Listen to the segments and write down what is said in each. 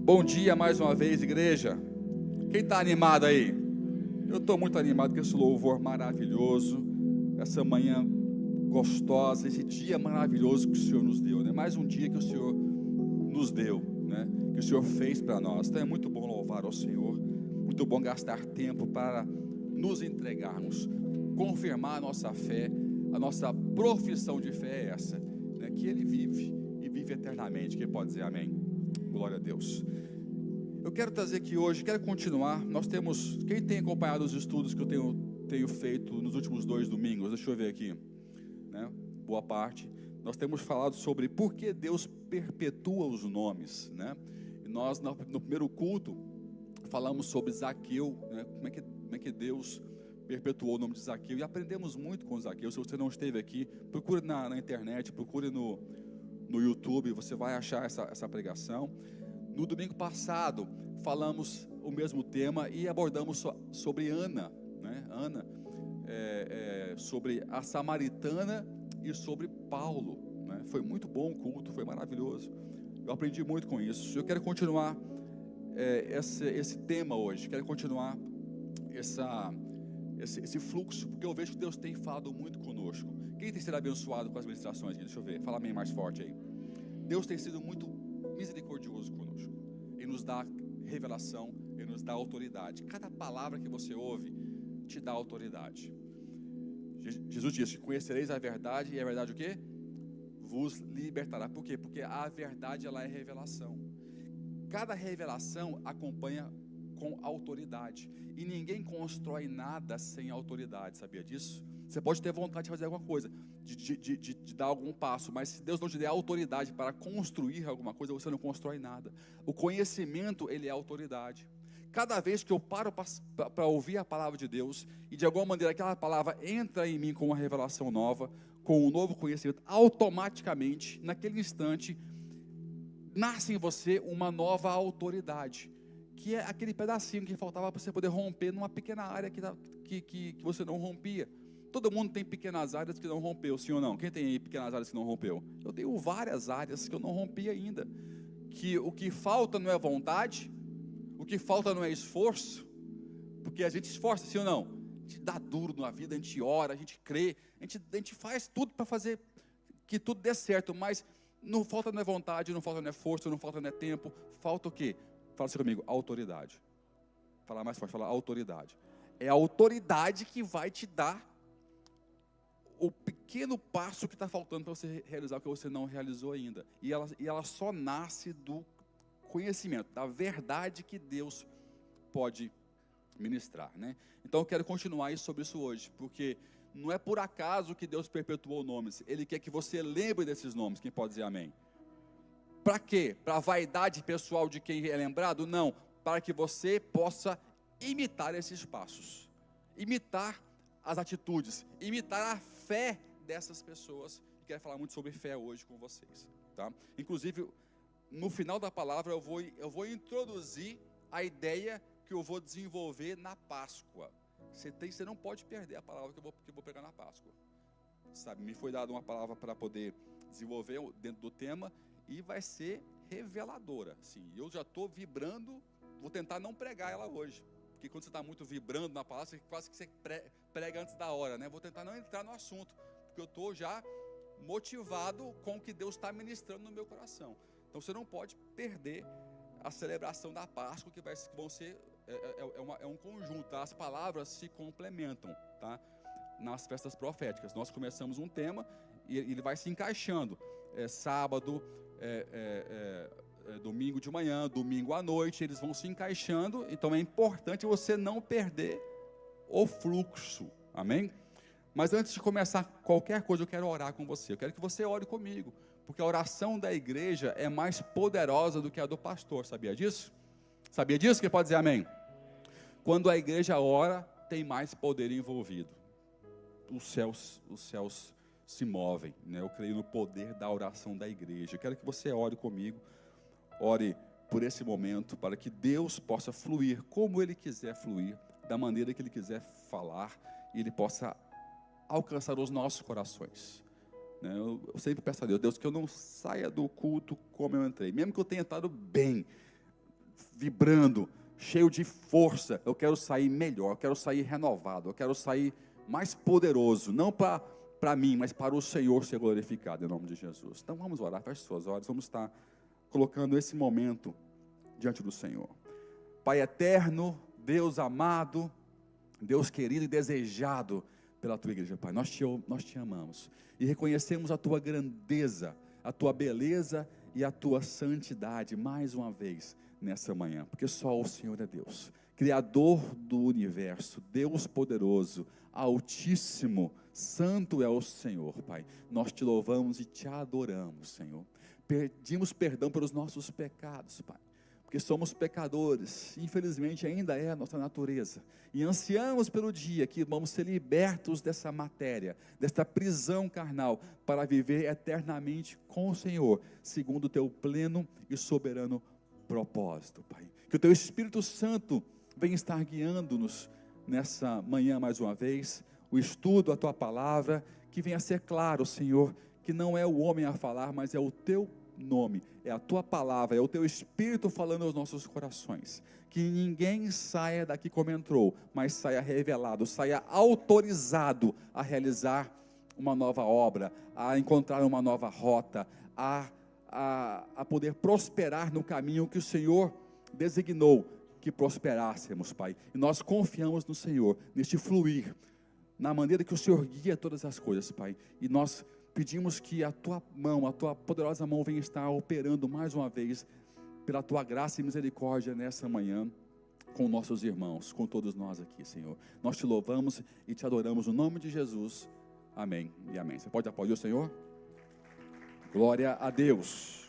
Bom dia mais uma vez, igreja. Quem está animado aí? Eu estou muito animado com esse louvor maravilhoso, essa manhã gostosa, esse dia maravilhoso que o Senhor nos deu, né? Mais um dia que o Senhor nos deu, né? Que o Senhor fez para nós. Então é muito bom louvar ao Senhor, muito bom gastar tempo para nos entregarmos, confirmar a nossa fé, a nossa profissão de fé é essa, né? Que Ele vive e vive eternamente. Quem pode dizer amém? Glória a Deus. Eu quero trazer aqui hoje, quero continuar. Nós temos, quem tem acompanhado os estudos que eu tenho feito nos últimos 2 domingos, deixa eu ver aqui, né? Boa parte. Nós temos falado sobre por que Deus perpetua os nomes, né? E nós no primeiro culto falamos sobre Zaqueu, né? Como é que Deus perpetuou o nome de Zaqueu, e aprendemos muito com Zaqueu. Se você não esteve aqui, procure na internet, procure no YouTube, você vai achar essa pregação. No domingo passado, falamos o mesmo tema e abordamos sobre Ana, né? Ana, sobre a samaritana e sobre Paulo, né? Foi muito bom o culto, foi maravilhoso. Eu aprendi muito com isso. Eu quero continuar esse tema hoje, quero continuar esse fluxo, porque eu vejo que Deus tem falado muito conosco. Quem tem sido abençoado com as ministrações aqui? Deixa eu ver, fala bem mais forte aí. Deus tem sido muito misericordioso conosco, Ele nos dá revelação, Ele nos dá autoridade. Cada palavra que você ouve te dá autoridade. Jesus disse: conhecereis a verdade, e a verdade o quê? Vos libertará. Por quê? Porque a verdade, ela é revelação. Cada revelação acompanha com autoridade, e ninguém constrói nada sem autoridade, sabia disso? Você pode ter vontade de fazer alguma coisa, de dar algum passo, mas se Deus não te der autoridade para construir alguma coisa, você não constrói nada. O conhecimento, ele é autoridade. Cada vez que eu paro para ouvir a palavra de Deus, e de alguma maneira aquela palavra entra em mim com uma revelação nova, com um novo conhecimento, automaticamente, naquele instante, nasce em você uma nova autoridade, que é aquele pedacinho que faltava para você poder romper numa pequena área que você não rompia. Todo mundo tem pequenas áreas que não rompeu, sim ou não? Quem tem aí pequenas áreas que não rompeu? Eu tenho várias áreas que eu não rompi ainda. Que o que falta não é vontade, o que falta não é esforço, porque a gente esforça, sim ou não? A gente dá duro na vida, a gente ora, a gente crê, a gente faz tudo para fazer que tudo dê certo, mas não falta não é vontade, não falta não é força, não falta não é tempo, falta o quê? Fala assim comigo, autoridade. Fala mais forte, fala autoridade. É a autoridade que vai te dar o pequeno passo que está faltando para você realizar o que você não realizou ainda. E ela só nasce do conhecimento, da verdade que Deus pode ministrar, né? Então eu quero continuar sobre isso hoje, porque não é por acaso que Deus perpetuou nomes. Ele quer que você lembre desses nomes. Quem pode dizer amém? Para quê? Para a vaidade pessoal de quem é lembrado? Não, para que você possa imitar esses passos, imitar as atitudes, imitar a fé dessas pessoas. E quero falar muito sobre fé hoje com vocês, tá? Inclusive, no final da palavra eu vou introduzir a ideia que eu vou desenvolver na Páscoa. Você não pode perder a palavra que eu vou pregar na Páscoa, sabe? Me foi dada uma palavra para poder desenvolver dentro do tema, e vai ser reveladora, sim. Eu já estou vibrando, vou tentar não pregar ela hoje, porque quando você está muito vibrando na palavra, quase que você prega antes da hora, né? Vou tentar não entrar no assunto, porque eu estou já motivado com o que Deus está ministrando no meu coração. Então você não pode perder a celebração da Páscoa, que vão ser, um conjunto, tá? As palavras se complementam, tá? Nas festas proféticas, nós começamos um tema, e ele vai se encaixando, sábado, domingo de manhã, domingo à noite, eles vão se encaixando. Então é importante você não perder o fluxo, amém? Mas antes de começar qualquer coisa, eu quero orar com você, eu quero que você ore comigo, porque a oração da igreja é mais poderosa do que a do pastor, sabia disso? Sabia disso? Quem pode dizer amém? Quando a igreja ora, tem mais poder envolvido, os céus se movem, né? Eu creio no poder da oração da igreja. Eu quero que você ore comigo, ore por esse momento, para que Deus possa fluir como Ele quiser fluir, da maneira que Ele quiser falar, e Ele possa alcançar os nossos corações, né? Eu sempre peço a Deus, que eu não saia do culto como eu entrei, mesmo que eu tenha estado bem, vibrando, cheio de força. Eu quero sair melhor, eu quero sair renovado, eu quero sair mais poderoso, não para mim, mas para o Senhor ser glorificado, em nome de Jesus. Então vamos orar, feche suas olhos, vamos estar colocando esse momento diante do Senhor. Pai eterno, Deus amado, Deus querido e desejado pela tua igreja, Pai, nós te amamos e reconhecemos a tua grandeza, a tua beleza e a tua santidade mais uma vez nessa manhã, porque só o Senhor é Deus, Criador do universo, Deus poderoso, Altíssimo, Santo é o Senhor, Pai. Nós te louvamos e te adoramos, Senhor. Pedimos perdão pelos nossos pecados, Pai, porque somos pecadores, infelizmente ainda é a nossa natureza, e ansiamos pelo dia que vamos ser libertos dessa matéria, desta prisão carnal, para viver eternamente com o Senhor, segundo o teu pleno e soberano propósito, Pai. Que o teu Espírito Santo venha estar guiando-nos nessa manhã mais uma vez, o estudo, a tua palavra, que venha a ser claro, Senhor, que não é o homem a falar, mas é o teu nome, é a tua palavra, é o teu Espírito falando aos nossos corações, que ninguém saia daqui como entrou, mas saia revelado, saia autorizado a realizar uma nova obra, a encontrar uma nova rota, a poder prosperar no caminho que o Senhor designou que prosperássemos, Pai, e nós confiamos no Senhor, neste fluir, na maneira que o Senhor guia todas as coisas, Pai, e nós pedimos que a tua mão, a tua poderosa mão venha estar operando mais uma vez, pela tua graça e misericórdia nessa manhã, com nossos irmãos, com todos nós aqui, Senhor. Nós te louvamos e te adoramos no nome de Jesus, amém e amém. Você pode aplaudir o Senhor? Glória a Deus.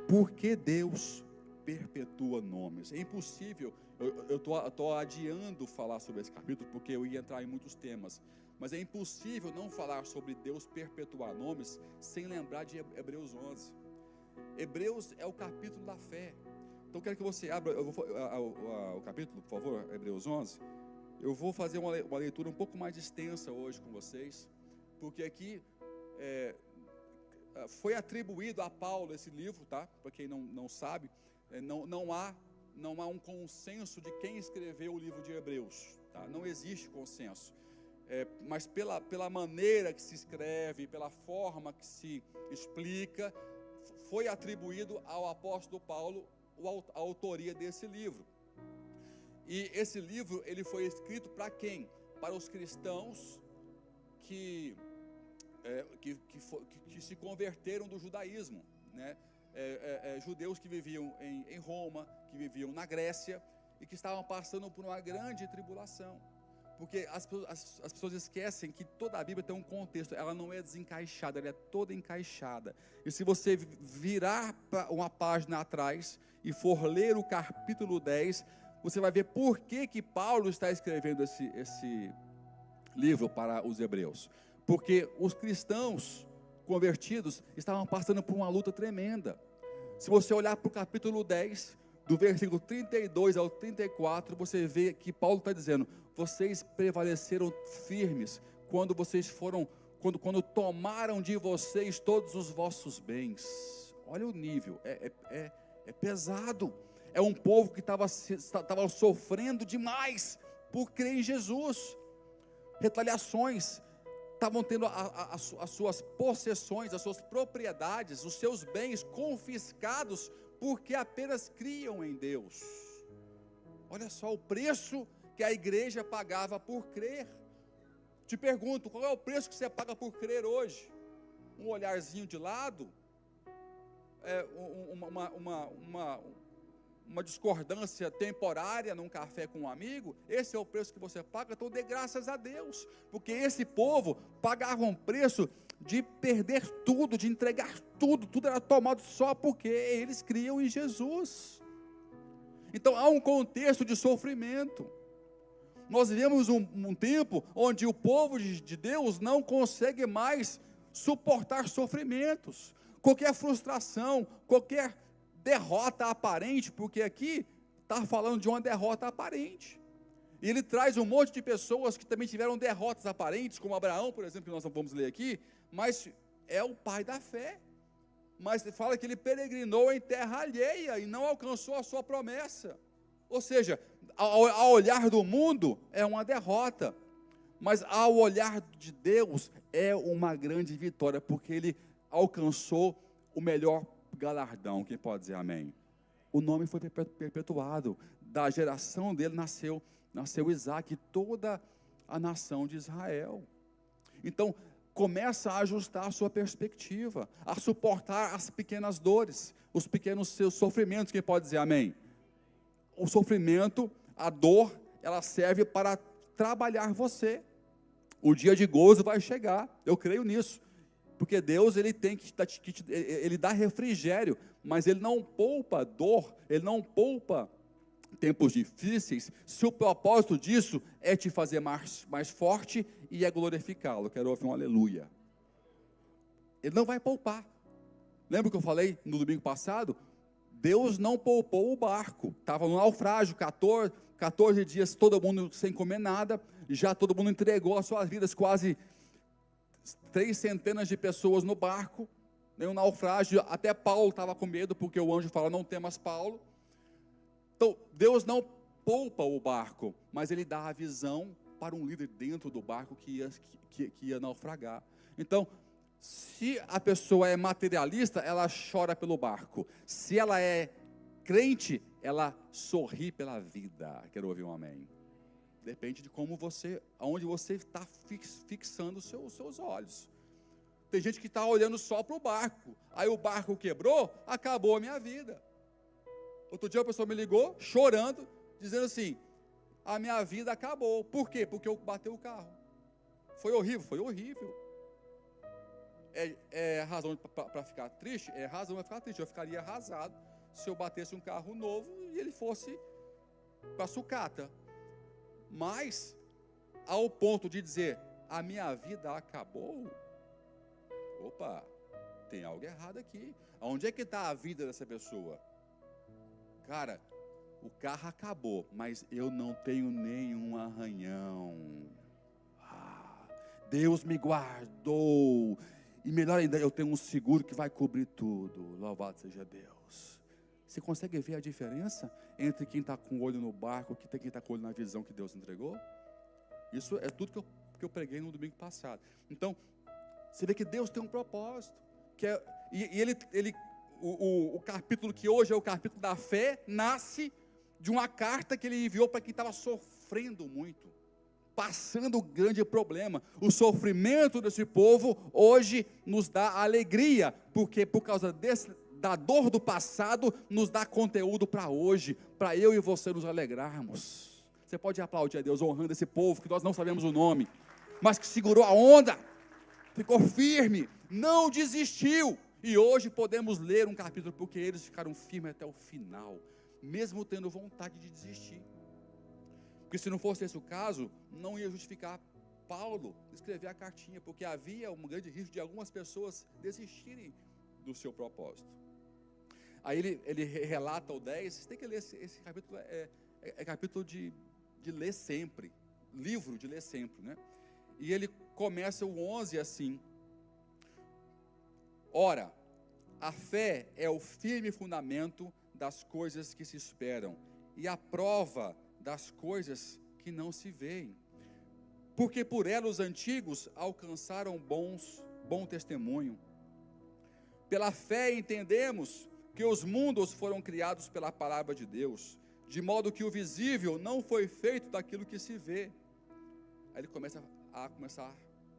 Por que Deus perpetua nomes? É impossível, eu estou adiando falar sobre esse capítulo, porque eu ia entrar em muitos temas, mas é impossível não falar sobre Deus perpetuar nomes, sem lembrar de Hebreus 11, Hebreus é o capítulo da fé, então eu quero que você abra o capítulo, por favor, Hebreus 11, eu vou fazer uma leitura um pouco mais extensa hoje com vocês, porque aqui, foi atribuído a Paulo esse livro, tá? Para quem não sabe, não há um consenso de quem escreveu o livro de Hebreus, tá? Não existe consenso, mas pela maneira que se escreve, pela forma que se explica, foi atribuído ao apóstolo Paulo a autoria desse livro. E esse livro ele foi escrito para quem? Para os cristãos que se converteram do judaísmo, né? Judeus que viviam em Roma, que viviam na Grécia e que estavam passando por uma grande tribulação, porque as pessoas esquecem que toda a Bíblia tem um contexto, ela não é desencaixada, ela é toda encaixada. E se você virar uma página atrás e for ler o capítulo 10, você vai ver por que Paulo está escrevendo esse livro para os hebreus. Porque os cristãos convertidos estavam passando por uma luta tremenda. Se você olhar para o capítulo 10, do versículo 32 ao 34, você vê que Paulo está dizendo: vocês prevaleceram firmes quando quando tomaram de vocês todos os vossos bens. Olha o nível, é pesado. É um povo que estava sofrendo demais por crer em Jesus. Retaliações, estavam tendo as suas possessões, as suas propriedades, os seus bens confiscados, porque apenas criam em Deus. Olha só o preço que a igreja pagava por crer. Te pergunto, qual é o preço que você paga por crer hoje? Um olharzinho de lado? Uma discordância temporária num café com um amigo? Esse é o preço que você paga? Então dê graças a Deus, porque esse povo pagava um preço de perder tudo, de entregar tudo era tomado só porque eles criam em Jesus. Então há um contexto de sofrimento. Nós vivemos um tempo onde o povo de Deus não consegue mais suportar sofrimentos, qualquer frustração, qualquer derrota aparente, porque aqui está falando de uma derrota aparente, e ele traz um monte de pessoas que também tiveram derrotas aparentes, como Abraão, por exemplo, que nós não vamos ler aqui, mas é o pai da fé. mas fala que ele peregrinou em terra alheia e não alcançou a sua promessa. Ou seja, ao olhar do mundo é uma derrota, mas ao olhar de Deus é uma grande vitória, porque ele alcançou o melhor galardão. Quem pode dizer amém? O nome foi perpetuado, da geração dele nasceu Isaac e toda a nação de Israel. Então, começa a ajustar a sua perspectiva, a suportar as pequenas dores, os pequenos seus sofrimentos. Quem pode dizer amém? O sofrimento, a dor, ela serve para trabalhar você. O dia de gozo vai chegar, eu creio nisso, porque Deus, ele tem ele dá refrigério, mas ele não poupa dor, ele não poupa tempos difíceis, se o propósito disso é te fazer mais forte e é glorificá-lo. Quero ouvir um aleluia. Ele não vai poupar. Lembra que eu falei no domingo passado? Deus não poupou o barco, estava no naufrágio, 14 dias, todo mundo sem comer nada, já todo mundo entregou as suas vidas, quase 300 de pessoas no barco, no naufrágio, até Paulo estava com medo, porque o anjo fala, não temas Paulo. Então, Deus não poupa o barco, mas ele dá a visão para um líder dentro do barco que ia naufragar. Então, se a pessoa é materialista, ela chora pelo barco. Se ela é crente, ela sorri pela vida. Quero ouvir um amém. Depende de como aonde você está fixando os seus olhos. Tem gente que está olhando só para o barco. Aí o barco quebrou, acabou a minha vida. Outro dia a pessoa me ligou, chorando, dizendo assim, a minha vida acabou. Por quê? Porque eu bati o carro. Foi horrível, foi horrível. É razão para ficar triste? É razão para ficar triste. Eu ficaria arrasado se eu batesse um carro novo e ele fosse para sucata. Mas, ao ponto de dizer, a minha vida acabou, opa, tem algo errado aqui. Onde é que está a vida dessa pessoa? Cara, o carro acabou, mas eu não tenho nenhum arranhão. Deus me guardou. E melhor ainda, eu tenho um seguro que vai cobrir tudo. Louvado seja Deus. Você consegue ver a diferença entre quem está com o olho no barco e quem está com o olho na visão que Deus entregou? Isso é tudo que eu preguei no domingo passado. Então, você vê que Deus tem um propósito. O capítulo que hoje é o capítulo da fé, nasce de uma carta que ele enviou para quem estava sofrendo muito, passando um grande problema. O sofrimento desse povo hoje nos dá alegria, porque por causa da dor do passado, nos dá conteúdo para hoje, para eu e você nos alegrarmos. Você pode aplaudir a Deus honrando esse povo, que nós não sabemos o nome, mas que segurou a onda, ficou firme, não desistiu. E hoje podemos ler um capítulo, porque eles ficaram firmes até o final, mesmo tendo vontade de desistir. Porque se não fosse esse o caso, não ia justificar Paulo escrever a cartinha, porque havia um grande risco de algumas pessoas desistirem do seu propósito. Aí ele relata o 10, você tem que ler esse capítulo, é capítulo de ler sempre, livro de ler sempre, né? E ele começa o 11 assim: ora, a fé é o firme fundamento das coisas que se esperam, e a prova das coisas que não se veem, porque por ela os antigos alcançaram bom testemunho. Pela fé entendemos que os mundos foram criados pela palavra de Deus, de modo que o visível não foi feito daquilo que se vê. Aí ele começa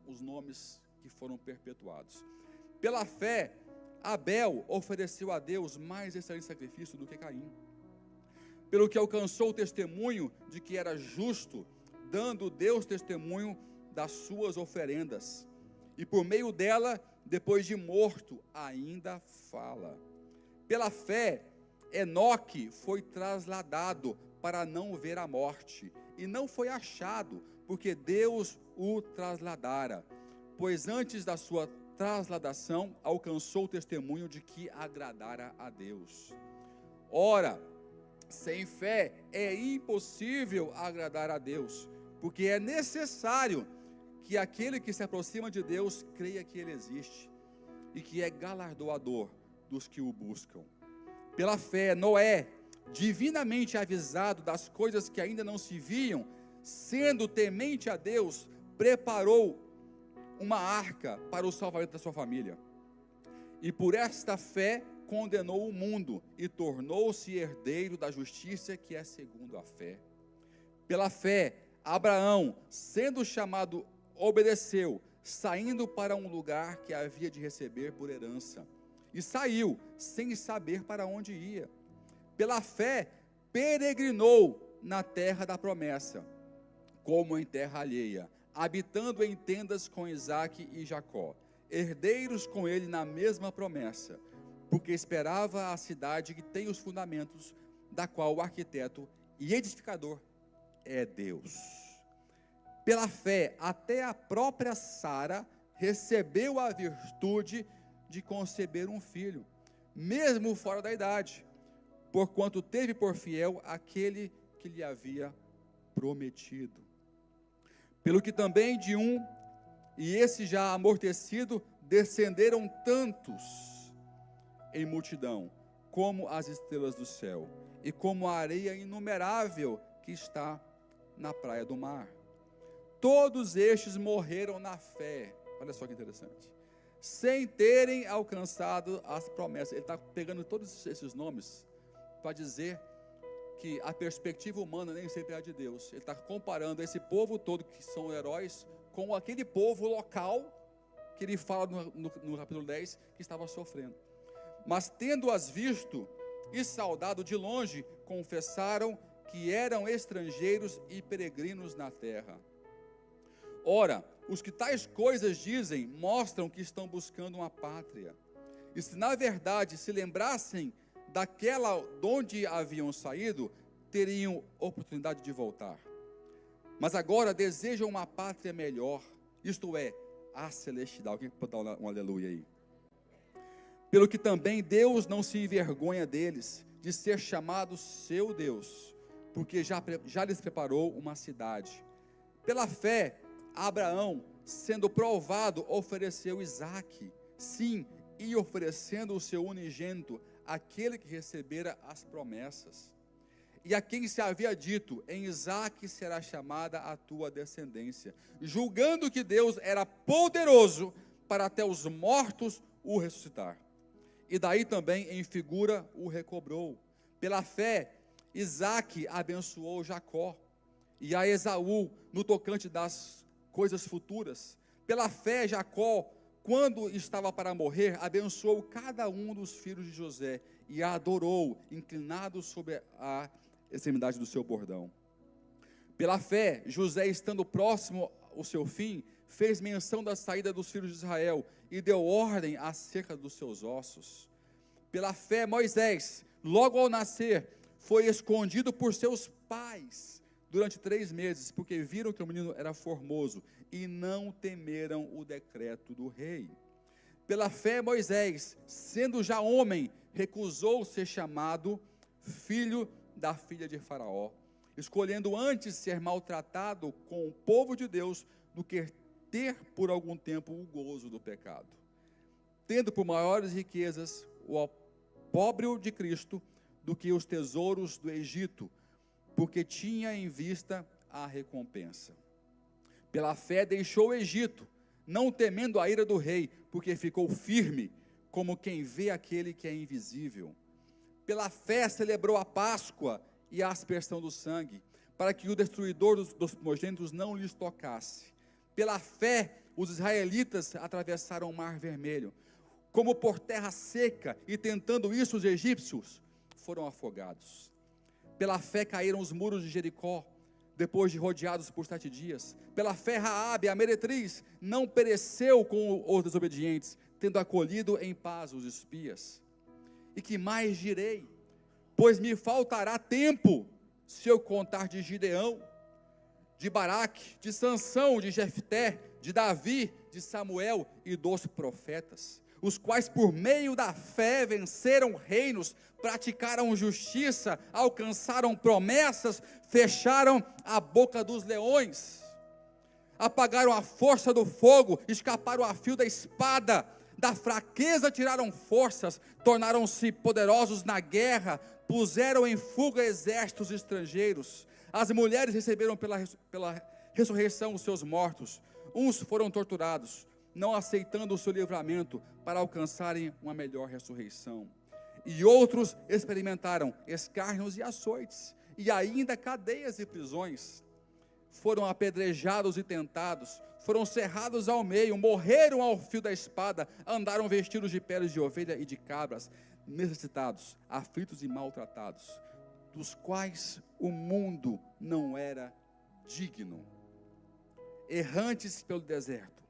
os nomes que foram perpetuados. Pela fé, Abel ofereceu a Deus mais excelente sacrifício do que Caim, pelo que alcançou o testemunho de que era justo, dando Deus testemunho das suas oferendas, e por meio dela, depois de morto, ainda fala. Pela fé, Enoque foi trasladado para não ver a morte, e não foi achado, porque Deus o trasladara, pois antes da sua trasladação, alcançou o testemunho de que agradara a Deus. Ora, sem fé é impossível agradar a Deus, porque é necessário que aquele que se aproxima de Deus creia que Ele existe, e que é galardoador dos que o buscam. Pela fé, Noé, divinamente avisado das coisas que ainda não se viam, sendo temente a Deus, preparou uma arca para o salvamento da sua família. E por esta fé condenou o mundo e tornou-se herdeiro da justiça que é segundo a fé. Pela fé, Abraão, sendo chamado, obedeceu, saindo para um lugar que havia de receber por herança. E saiu, sem saber para onde ia. Pela fé, peregrinou na terra da promessa, como em terra alheia, habitando em tendas com Isaque e Jacó, herdeiros com ele na mesma promessa, porque esperava a cidade que tem os fundamentos, da qual o arquiteto e edificador é Deus. Pela fé, até a própria Sara recebeu a virtude de conceber um filho, mesmo fora da idade, porquanto teve por fiel aquele que lhe havia prometido. Pelo que também de um, e esse já amortecido, descenderam tantos em multidão, como as estrelas do céu, e como a areia inumerável que está na praia do mar. Todos estes morreram na fé, olha só que interessante, sem terem alcançado as promessas. Ele está pegando todos esses nomes para dizer que a perspectiva humana nem sempre é a de Deus. Ele está comparando esse povo todo, que são heróis, com aquele povo local, que ele fala no capítulo 10, que estava sofrendo. Mas tendo-as visto e saudado de longe, confessaram que eram estrangeiros e peregrinos na terra. Ora, os que tais coisas dizem, mostram que estão buscando uma pátria. E se na verdade se lembrassem daquela de onde haviam saído, teriam oportunidade de voltar. Mas agora desejam uma pátria melhor, isto é, a celestial. Alguém pode dar um aleluia aí? Pelo que também Deus não se envergonha deles, de ser chamado seu Deus, porque já lhes preparou uma cidade. Pela fé, Abraão, sendo provado, ofereceu Isaque, sim, e oferecendo o seu unigênito, aquele que recebera as promessas, e a quem se havia dito, em Isaque será chamada a tua descendência, julgando que Deus era poderoso para até os mortos o ressuscitar, e daí também em figura o recobrou. Pela fé, Isaque abençoou Jacó, e a Esaú no tocante das coisas futuras. Pela fé, Jacó, quando estava para morrer, abençoou cada um dos filhos de José e a adorou, inclinado sobre a extremidade do seu bordão. Pela fé, José, estando próximo ao seu fim, fez menção da saída dos filhos de Israel e deu ordem acerca dos seus ossos. Pela fé, Moisés, logo ao nascer, foi escondido por seus pais durante 3 meses, porque viram que o menino era formoso e não temeram o decreto do rei. Pela fé, Moisés, sendo já homem, recusou ser chamado filho da filha de Faraó, escolhendo antes ser maltratado com o povo de Deus do que ter por algum tempo o gozo do pecado, tendo por maiores riquezas o opróbrio de Cristo do que os tesouros do Egito, porque tinha em vista a recompensa. Pela fé deixou o Egito, não temendo a ira do rei, porque ficou firme, como quem vê aquele que é invisível. Pela fé celebrou a Páscoa e a aspersão do sangue, para que o destruidor dos primogênitos não lhes tocasse. Pela fé os israelitas atravessaram o mar vermelho, como por terra seca, e tentando isso os egípcios foram afogados. Pela fé caíram os muros de Jericó, depois de rodeados por 7 dias. Pela fé Raabe, a meretriz, não pereceu com os desobedientes, tendo acolhido em paz os espias. E que mais direi? Pois me faltará tempo, se eu contar de Gideão, de Baraque, de Sansão, de Jefté, de Davi, de Samuel e dos profetas, os quais por meio da fé venceram reinos, praticaram justiça, alcançaram promessas, fecharam a boca dos leões, apagaram a força do fogo, escaparam a fio da espada, Da fraqueza tiraram forças, tornaram-se poderosos na guerra, puseram em fuga exércitos estrangeiros. As mulheres receberam pela ressurreição os seus mortos. Uns foram torturados, não aceitando o seu livramento para alcançarem uma melhor ressurreição. E outros experimentaram escárnios e açoites, e ainda cadeias e prisões. Foram apedrejados e tentados, foram cerrados ao meio, morreram ao fio da espada, andaram vestidos de peles de ovelha e de cabras, necessitados, aflitos e maltratados, dos quais o mundo não era digno. Errantes pelo deserto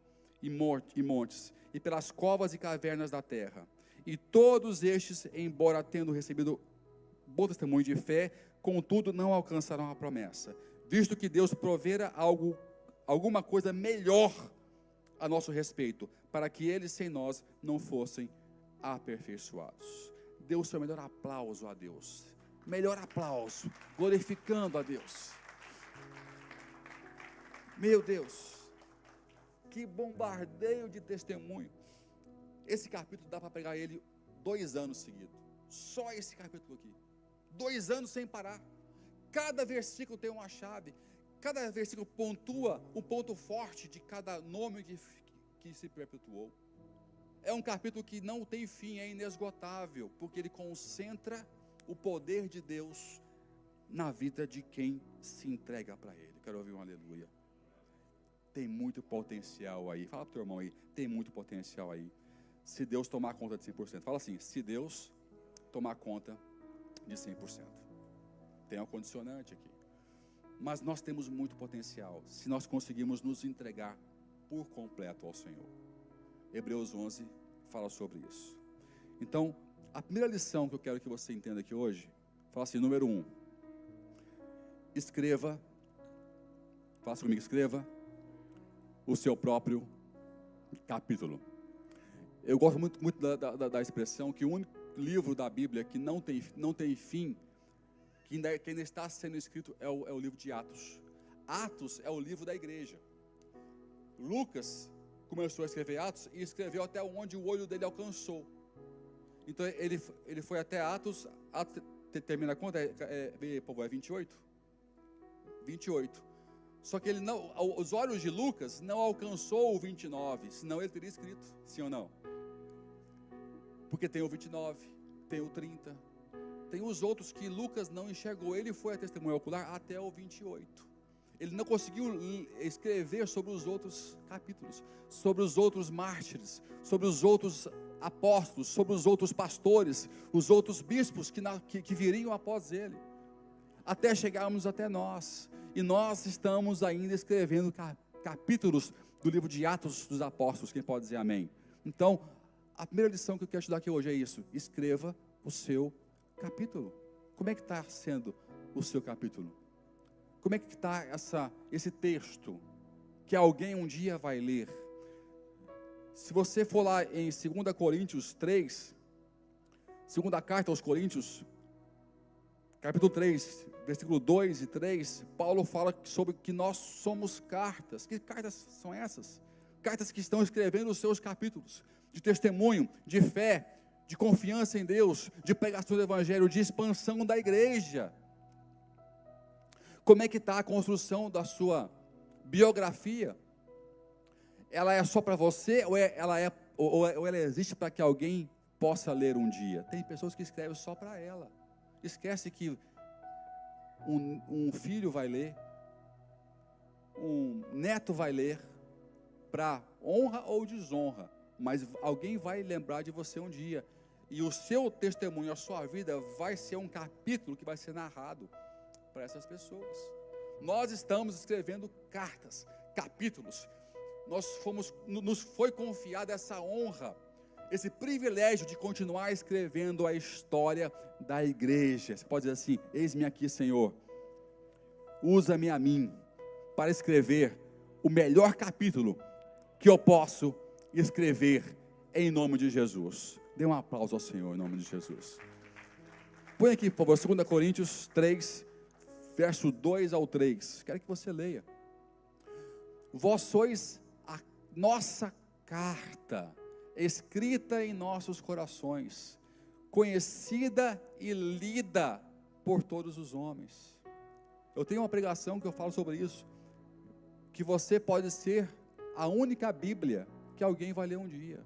e montes, e pelas covas e cavernas da terra. E todos estes, embora tendo recebido bom testemunho de fé, contudo não alcançaram a promessa, visto que Deus provera alguma coisa melhor a nosso respeito, para que eles sem nós não fossem aperfeiçoados. Dê o seu melhor aplauso a Deus. Melhor aplauso, glorificando a Deus. Meu Deus, que bombardeio de testemunho. Esse capítulo dá para pregar ele 2 anos seguidos. Só esse capítulo aqui. 2 anos sem parar. Cada versículo tem uma chave. Cada versículo pontua o ponto forte de cada nome que se perpetuou. É um capítulo que não tem fim, é inesgotável, porque ele concentra o poder de Deus na vida de quem se entrega para Ele. Quero ouvir um aleluia. Tem muito potencial aí. Fala para o teu irmão aí, tem muito potencial aí. Se Deus tomar conta de 100%. Fala assim, se Deus tomar conta de 100%. Tem um condicionante aqui. Mas nós temos muito potencial, se nós conseguirmos nos entregar por completo ao Senhor. Hebreus 11 fala sobre isso. Então, a primeira lição que eu quero que você entenda aqui hoje, fala assim, número 1. Escreva, faça comigo, escreva o seu próprio capítulo. Eu gosto muito da expressão que o único livro da Bíblia que não tem fim, que ainda está sendo escrito, é o livro de Atos. Atos é o livro da igreja. Lucas começou a escrever Atos e escreveu até onde o olho dele alcançou. Então ele foi até Atos termina a conta, é 28? 28. Só que os olhos de Lucas não alcançou o 29, senão ele teria escrito, sim ou não? Porque tem o 29, tem o 30, tem os outros que Lucas não enxergou, ele foi a testemunha ocular até o 28. Ele não conseguiu escrever sobre os outros capítulos, sobre os outros mártires, sobre os outros apóstolos, sobre os outros pastores, os outros bispos que viriam após ele, até chegarmos até nós. E nós estamos ainda escrevendo capítulos do livro de Atos dos Apóstolos. Quem pode dizer amém? Então, a primeira lição que eu quero te dar aqui hoje é isso: escreva o seu capítulo. Como é que está sendo o seu capítulo? Como é que está esse texto que alguém um dia vai ler? Se você for lá em 2 Coríntios 3, segunda carta aos Coríntios, capítulo 3, versículo 2 e 3, Paulo fala sobre que nós somos cartas. Que cartas são essas? Cartas que estão escrevendo os seus capítulos, de testemunho, de fé, de confiança em Deus, de pregação do Evangelho, de expansão da igreja. Como é que está a construção da sua biografia? Ela é só para você ou ela existe para que alguém possa ler um dia? Tem pessoas que escrevem só para ela. Esquece que um filho vai ler, um neto vai ler, para honra ou desonra, mas alguém vai lembrar de você um dia, e o seu testemunho, a sua vida vai ser um capítulo que vai ser narrado para essas pessoas. Nós estamos escrevendo cartas, capítulos. Nos foi confiada essa honra, esse privilégio de continuar escrevendo a história da igreja. Você pode dizer assim: eis-me aqui, Senhor, usa-me a mim para escrever o melhor capítulo que eu posso escrever em nome de Jesus. Dê um aplauso ao Senhor em nome de Jesus. Põe aqui, por favor, 2 Coríntios 3, verso 2 ao 3. Quero que você leia. Vós sois a nossa carta, escrita em nossos corações, conhecida e lida por todos os homens. Eu tenho uma pregação que eu falo sobre isso, que você pode ser a única Bíblia que alguém vai ler um dia.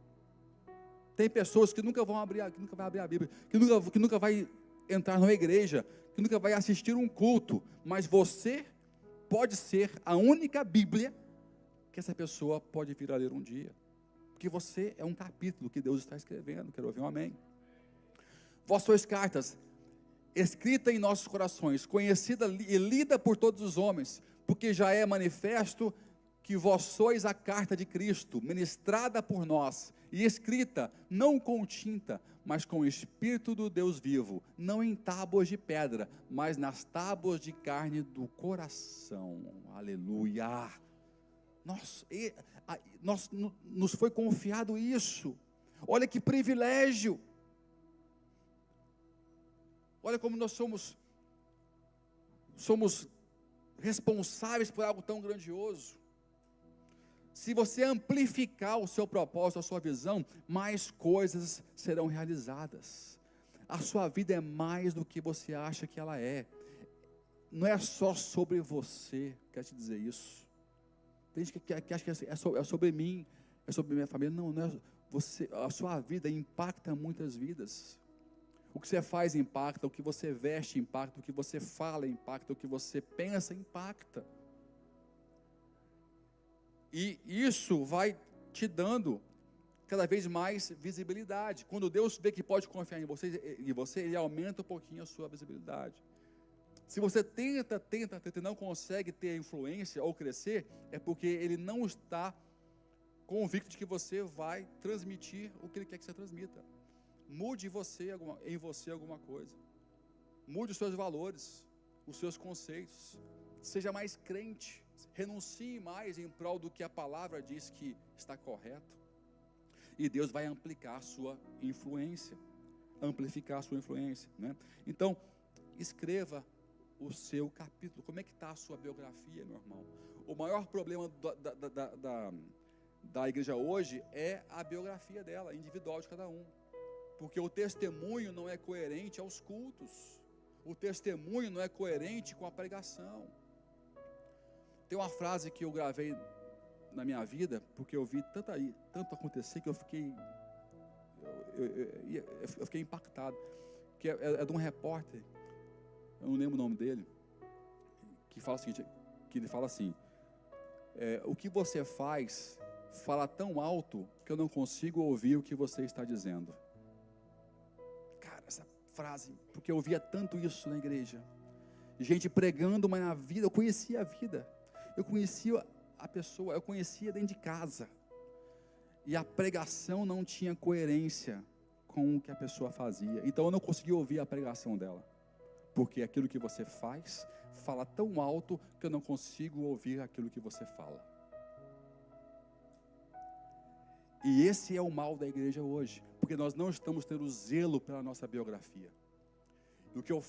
Tem pessoas que nunca vão abrir, que nunca vai abrir a Bíblia, que nunca vai entrar numa igreja, que nunca vai assistir um culto, mas você pode ser a única Bíblia que essa pessoa pode vir a ler um dia, porque você é um capítulo que Deus está escrevendo. Quero ouvir um amém. Vós sois cartas, escrita em nossos corações, conhecida e lida por todos os homens, porque já é manifesto que vós sois a carta de Cristo, ministrada por nós, e escrita, não com tinta, mas com o Espírito do Deus vivo, não em tábuas de pedra, mas nas tábuas de carne do coração. Aleluia! Nos foi confiado isso. Olha que privilégio. Olha como nós somos responsáveis por algo tão grandioso. Se você amplificar o seu propósito, a sua visão, mais coisas serão realizadas. A sua vida é mais do que você acha que ela é. Não é só sobre você, quero te dizer isso. Tem gente que acha que é sobre mim, é sobre minha família. Não é você. A sua vida impacta muitas vidas. O que você faz impacta, o que você veste impacta, o que você fala impacta, o que você pensa impacta. E isso vai te dando cada vez mais visibilidade. Quando Deus vê que pode confiar em você, Ele aumenta um pouquinho a sua visibilidade. Se você tenta e não consegue ter influência ou crescer, é porque Ele não está convicto de que você vai transmitir o que Ele quer que você transmita. Mude em você alguma coisa. Mude os seus valores, os seus conceitos. Seja mais crente. Renuncie mais em prol do que a palavra diz que está correto. E Deus vai amplificar a sua influência. Né? Então, escreva o seu capítulo. Como é que está a sua biografia, meu irmão? O maior problema da igreja hoje é a biografia dela, individual de cada um. Porque o testemunho não é coerente aos cultos. O testemunho não é coerente com a pregação. Tem uma frase que eu gravei na minha vida, porque eu vi tanto acontecer, que eu fiquei impactado, que é de um repórter, eu não lembro o nome dele, que fala o seguinte, que ele fala assim, o que você fala tão alto, que eu não consigo ouvir o que você está dizendo. Cara, essa frase, porque eu via tanto isso na igreja, gente pregando, mas na vida, eu conhecia a vida, eu conhecia a pessoa, eu conhecia dentro de casa, e a pregação não tinha coerência com o que a pessoa fazia, então eu não conseguia ouvir a pregação dela, porque aquilo que você fala tão alto, que eu não consigo ouvir aquilo que você fala. E esse é o mal da igreja hoje, porque nós não estamos tendo zelo pela nossa biografia. O que eu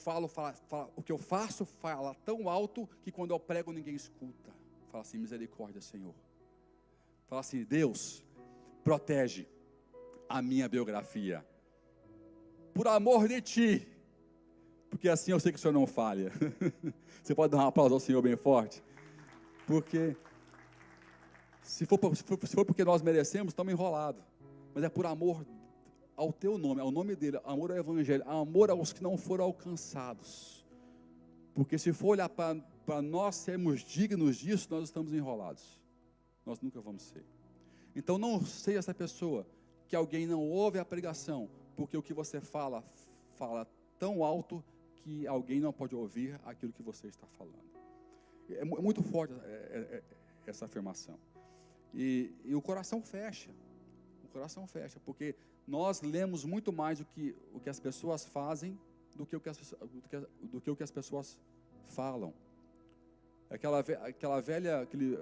faço fala tão alto, que quando eu prego ninguém escuta. Fala assim, misericórdia, Senhor. Fala assim, Deus, protege a minha biografia, por amor de Ti, porque assim eu sei que o Senhor não falha. Você pode dar uma pausa ao Senhor bem forte? Porque se for porque nós merecemos, estamos enrolados. Mas é por amor ao Teu nome, ao nome dEle, amor ao Evangelho, amor aos que não foram alcançados. Porque se for olhar para nós sermos dignos disso, nós estamos enrolados. Nós nunca vamos ser. Então não seja essa pessoa que alguém não ouve a pregação, porque o que você fala tão alto que alguém não pode ouvir aquilo que você está falando. É muito forte essa afirmação. E o coração fecha. O coração fecha, porque nós lemos muito mais o que as pessoas fazem do que o que as pessoas falam. Aquele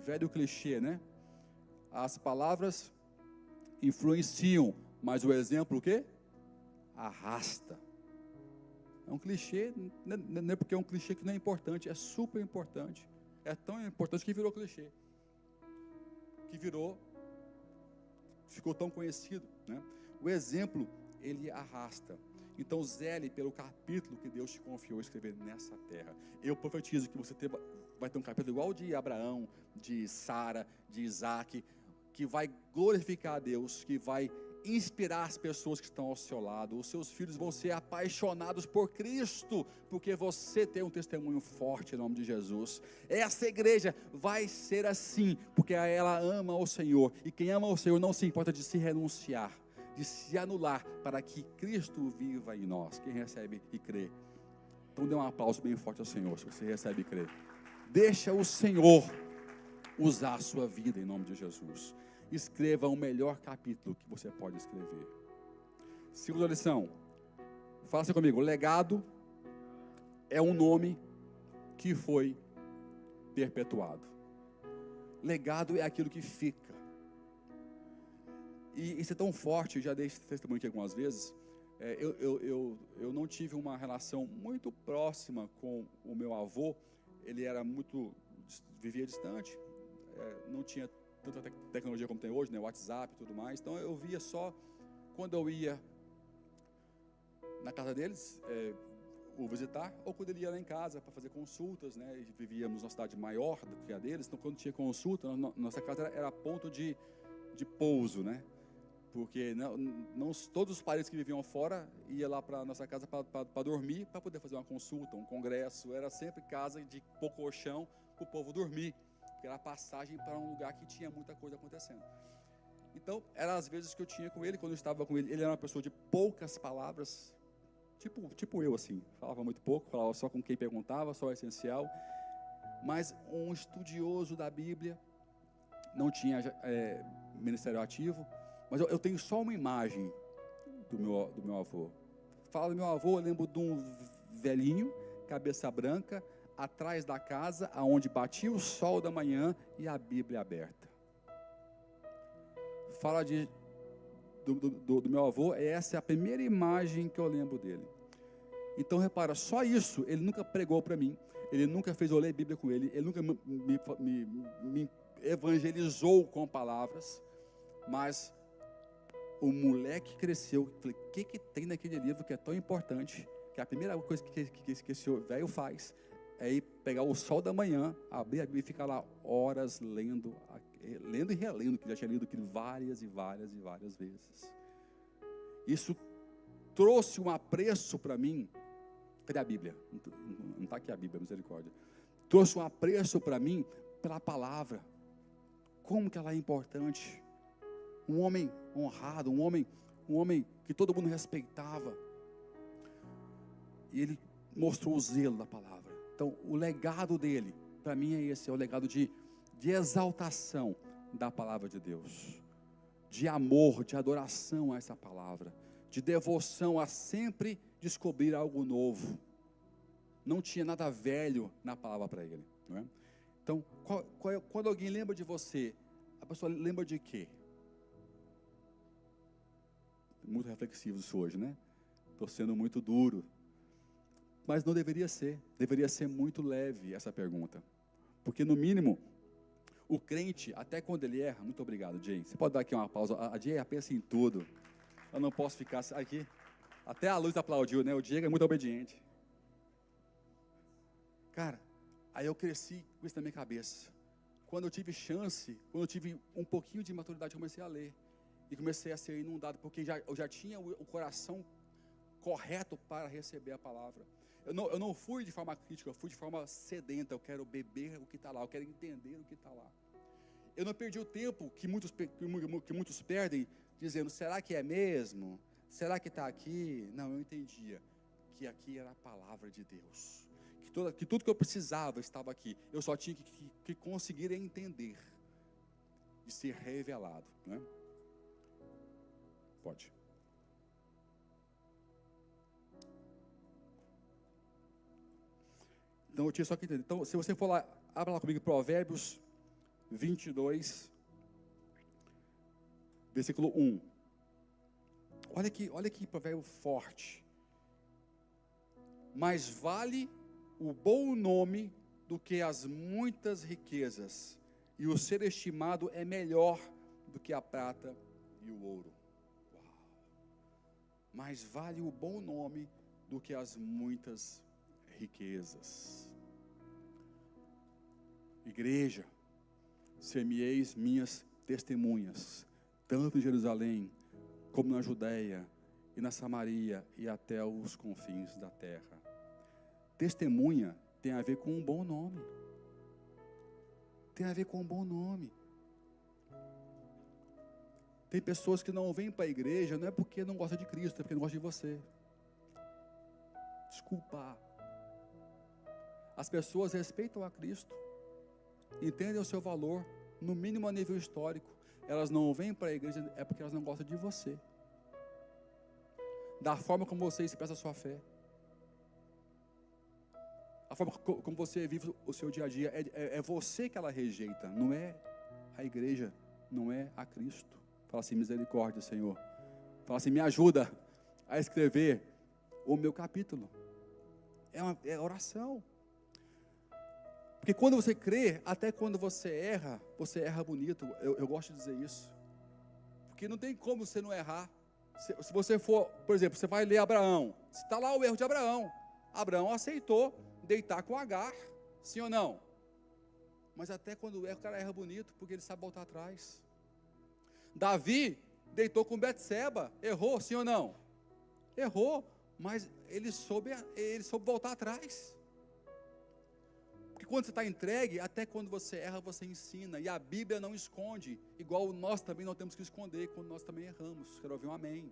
velho clichê, né? As palavras influenciam, mas o exemplo o quê? Arrasta. É um clichê, não é porque é um clichê que não é importante, é super importante. É tão importante que virou clichê. Que virou ficou tão conhecido, né? O exemplo, ele arrasta. Então, zele pelo capítulo que Deus te confiou escrever nessa terra. Eu profetizo que você vai ter um capítulo igual de Abraão, de Sara, de Isaac, que vai glorificar a Deus, que vai inspirar as pessoas que estão ao seu lado. Os seus filhos vão ser apaixonados por Cristo, porque você tem um testemunho forte em nome de Jesus. Essa igreja vai ser assim, porque ela ama o Senhor, e quem ama o Senhor não se importa de se renunciar, de se anular, para que Cristo viva em nós. Quem recebe e crê, então dê um aplauso bem forte ao Senhor, se você recebe e crê. Deixa o Senhor usar a sua vida em nome de Jesus. Escreva o melhor capítulo que você pode escrever. Segunda lição, faça comigo: legado é um nome que foi perpetuado. Legado é aquilo que fica. E isso é tão forte, eu já dei esse testemunho aqui algumas vezes. Eu não tive uma relação muito próxima com o meu avô. Ele era vivia distante, não tinha tanta tecnologia como tem hoje, né, WhatsApp e tudo mais. Então eu via só quando eu ia na casa deles, o visitar, ou quando ele ia lá em casa para fazer consultas, né? E vivíamos numa cidade maior do que a deles, então quando tinha consulta, nossa casa era ponto de pouso, né? Porque não todos os parentes que viviam fora iam lá para nossa casa para dormir, para poder fazer uma consulta, um congresso. Era sempre casa de pouco colchão para o povo dormir, porque era a passagem para um lugar que tinha muita coisa acontecendo. Então, eram as vezes que eu tinha com ele. Quando eu estava com ele, ele era uma pessoa de poucas palavras, tipo eu assim, falava muito pouco, falava só com quem perguntava, só o essencial, mas um estudioso da Bíblia, não tinha ministério ativo. Mas eu tenho só uma imagem do meu avô. Fala do meu avô, eu lembro de um velhinho, cabeça branca, atrás da casa, aonde batia o sol da manhã e a Bíblia aberta. Fala do meu avô, essa é a primeira imagem que eu lembro dele. Então repara, só isso, ele nunca pregou para mim, ele nunca fez eu ler Bíblia com ele, ele nunca me evangelizou com palavras, mas o moleque cresceu. Falei, o que tem naquele livro que é tão importante, que a primeira coisa que esse velho faz é ir pegar o sol da manhã, abrir a Bíblia e ficar lá horas lendo e relendo, que já tinha lido aquilo várias e várias vezes. Isso trouxe um apreço para mim. Cadê a Bíblia? Não está aqui a Bíblia, misericórdia. Trouxe um apreço para mim pela palavra. Como que ela é importante. Um homem honrado, um homem que todo mundo respeitava. E ele mostrou o zelo da palavra. Então, o legado dele, para mim é esse, é o legado de exaltação da palavra de Deus. De amor, de adoração a essa palavra. De devoção a sempre descobrir algo novo. Não tinha nada velho na palavra para ele. Não é? Então, quando alguém lembra de você, a pessoa lembra de quê? Muito reflexivo isso hoje, né? Estou sendo muito duro. Mas não deveria ser muito leve essa pergunta. Porque no mínimo, o crente, até quando ele erra, muito obrigado, Jay. Você pode dar aqui uma pausa, a Jay pensa em tudo. Eu não posso ficar aqui. Até a luz aplaudiu, né? O Diego é muito obediente. Cara, aí eu cresci com isso na minha cabeça. Quando eu tive chance, quando eu tive um pouquinho de maturidade, eu comecei a ler. E comecei a ser inundado, porque eu já tinha o coração correto para receber a palavra. Eu não fui de forma crítica, eu fui de forma sedenta. Eu quero beber o que está lá, eu quero entender o que está lá. Eu não perdi o tempo que muitos perdem, dizendo, será que é mesmo? Será que está aqui? Não, eu entendia que aqui era a palavra de Deus. Que tudo que eu precisava estava aqui. Eu só tinha que conseguir entender e ser revelado, né? Pode. Então eu tinha só que entender. Então, se você for lá, abra lá comigo Provérbios 22, versículo 1. Olha que provérbio forte. Mais vale o bom nome do que as muitas riquezas, e o ser estimado é melhor do que a prata e o ouro. Uau. Mais vale o bom nome do que as muitas riquezas. Igreja, ser-me-eis minhas testemunhas, tanto em Jerusalém, como na Judeia, e na Samaria, e até os confins da terra. Testemunha tem a ver com um bom nome. Tem a ver com um bom nome. Tem pessoas que não vêm para a igreja, não é porque não gostam de Cristo, é porque não gostam de você. Desculpa. As pessoas respeitam a Cristo, entendem o seu valor, no mínimo a nível histórico. Elas não vêm para a igreja, é porque elas não gostam de você. Da forma como você expressa a sua fé. A forma como você vive o seu dia a dia. É você que ela rejeita, não é a igreja, não é a Cristo. Fala assim, misericórdia, Senhor. Fala assim, me ajuda a escrever o meu capítulo. É oração. Porque quando você crê, até quando você erra bonito. Eu gosto de dizer isso. Porque não tem como você não errar. Se você for, por exemplo, você vai ler Abraão. Está lá o erro de Abraão. Abraão aceitou deitar com Agar, sim ou não? Mas até quando erra, o cara erra bonito, porque ele sabe voltar atrás. Davi deitou com Betseba, errou, sim ou não? Errou, mas ele soube voltar atrás. Porque quando você está entregue, até quando você erra, você ensina. E a Bíblia não esconde, igual nós também não temos que esconder quando nós também erramos. Quero ouvir um amém.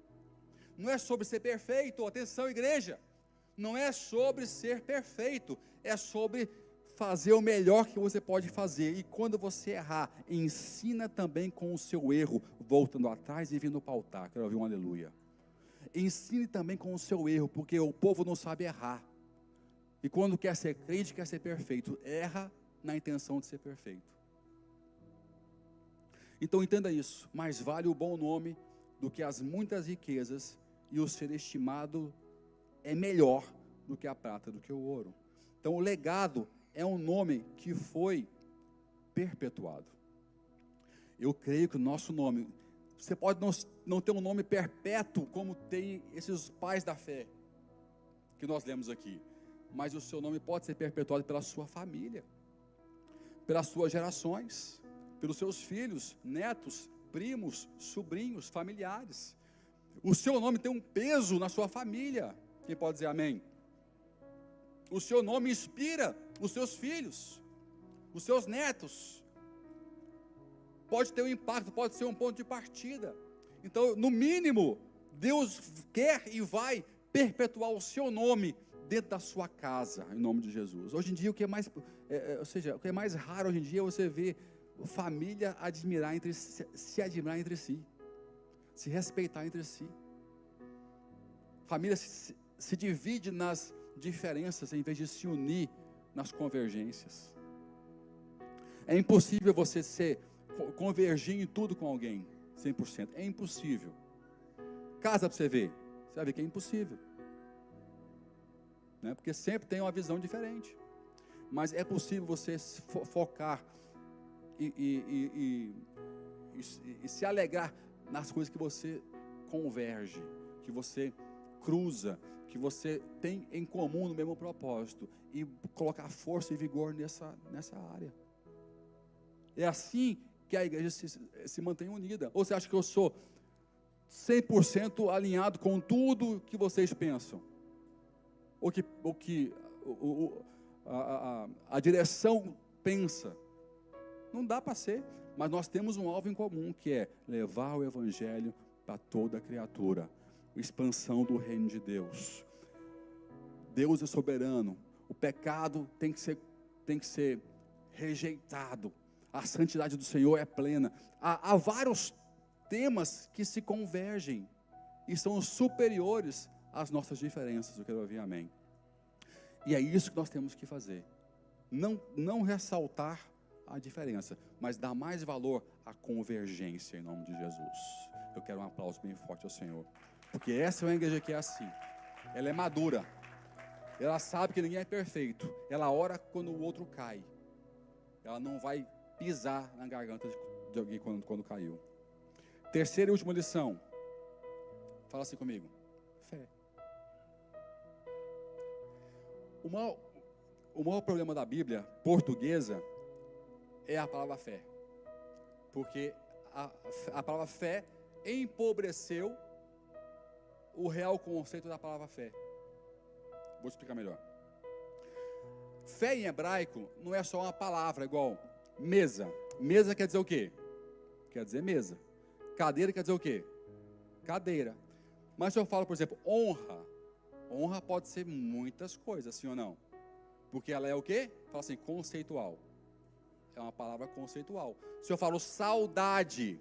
Não é sobre ser perfeito, atenção igreja. Não é sobre ser perfeito, é sobre fazer o melhor que você pode fazer. E quando você errar, ensina também com o seu erro, voltando atrás e vindo para o altar. Quero ouvir um aleluia. Ensine também com o seu erro, porque o povo não sabe errar. E quando quer ser crente, quer ser perfeito, erra na intenção de ser perfeito. Então entenda isso, mais vale o bom nome do que as muitas riquezas, e o ser estimado é melhor do que a prata, do que o ouro. Então o legado é um nome que foi perpetuado. Eu creio que o nosso nome, você pode não ter um nome perpétuo como tem esses pais da fé que nós lemos aqui, mas o seu nome pode ser perpetuado pela sua família, pelas suas gerações, pelos seus filhos, netos, primos, sobrinhos, familiares. O seu nome tem um peso na sua família. Quem pode dizer amém? O seu nome inspira os seus filhos, os seus netos. Pode ter um impacto, pode ser um ponto de partida. Então, no mínimo, Deus quer e vai perpetuar o seu nome dentro da sua casa, em nome de Jesus. Hoje em dia, o que é mais raro hoje em dia é você ver família se admirar entre si, se respeitar entre si. Família se divide nas diferenças em vez de se unir nas convergências. É impossível você convergir em tudo com alguém 100%. É impossível. Casa para você ver. Você vai ver que é impossível. Né? Porque sempre tem uma visão diferente. Mas é possível você focar e se alegrar nas coisas que você converge, que você cruza, que você tem em comum no mesmo propósito, e colocar força e vigor nessa área. É assim que a igreja se mantém unida. Ou você acha que eu sou 100% alinhado com tudo que vocês pensam? Ou que a direção pensa? Não dá para ser, mas nós temos um alvo em comum, que é levar o evangelho para toda criatura, a expansão do reino de Deus. Deus é soberano, o pecado tem que ser rejeitado, a santidade do Senhor é plena. Há vários temas que se convergem e são superiores às nossas diferenças. Eu quero ouvir amém. E é isso que nós temos que fazer, não ressaltar a diferença, mas dar mais valor à convergência em nome de Jesus. Eu quero um aplauso bem forte ao Senhor, porque essa é uma igreja que é assim, ela é madura, ela sabe que ninguém é perfeito, ela ora quando o outro cai, ela não vai pisar na garganta de alguém quando caiu. Terceira e última lição. Fala assim comigo. Fé. O maior problema da Bíblia portuguesa é a palavra fé. Porque a palavra fé empobreceu o real conceito da palavra fé. Vou explicar melhor. Fé em hebraico não é só uma palavra, igual mesa. Mesa quer dizer o quê? Quer dizer mesa. Cadeira quer dizer o quê? Cadeira. Mas se eu falo, por exemplo, honra. Honra pode ser muitas coisas, sim ou não? Porque ela é o quê? Fala assim, conceitual. É uma palavra conceitual. Se eu falo saudade,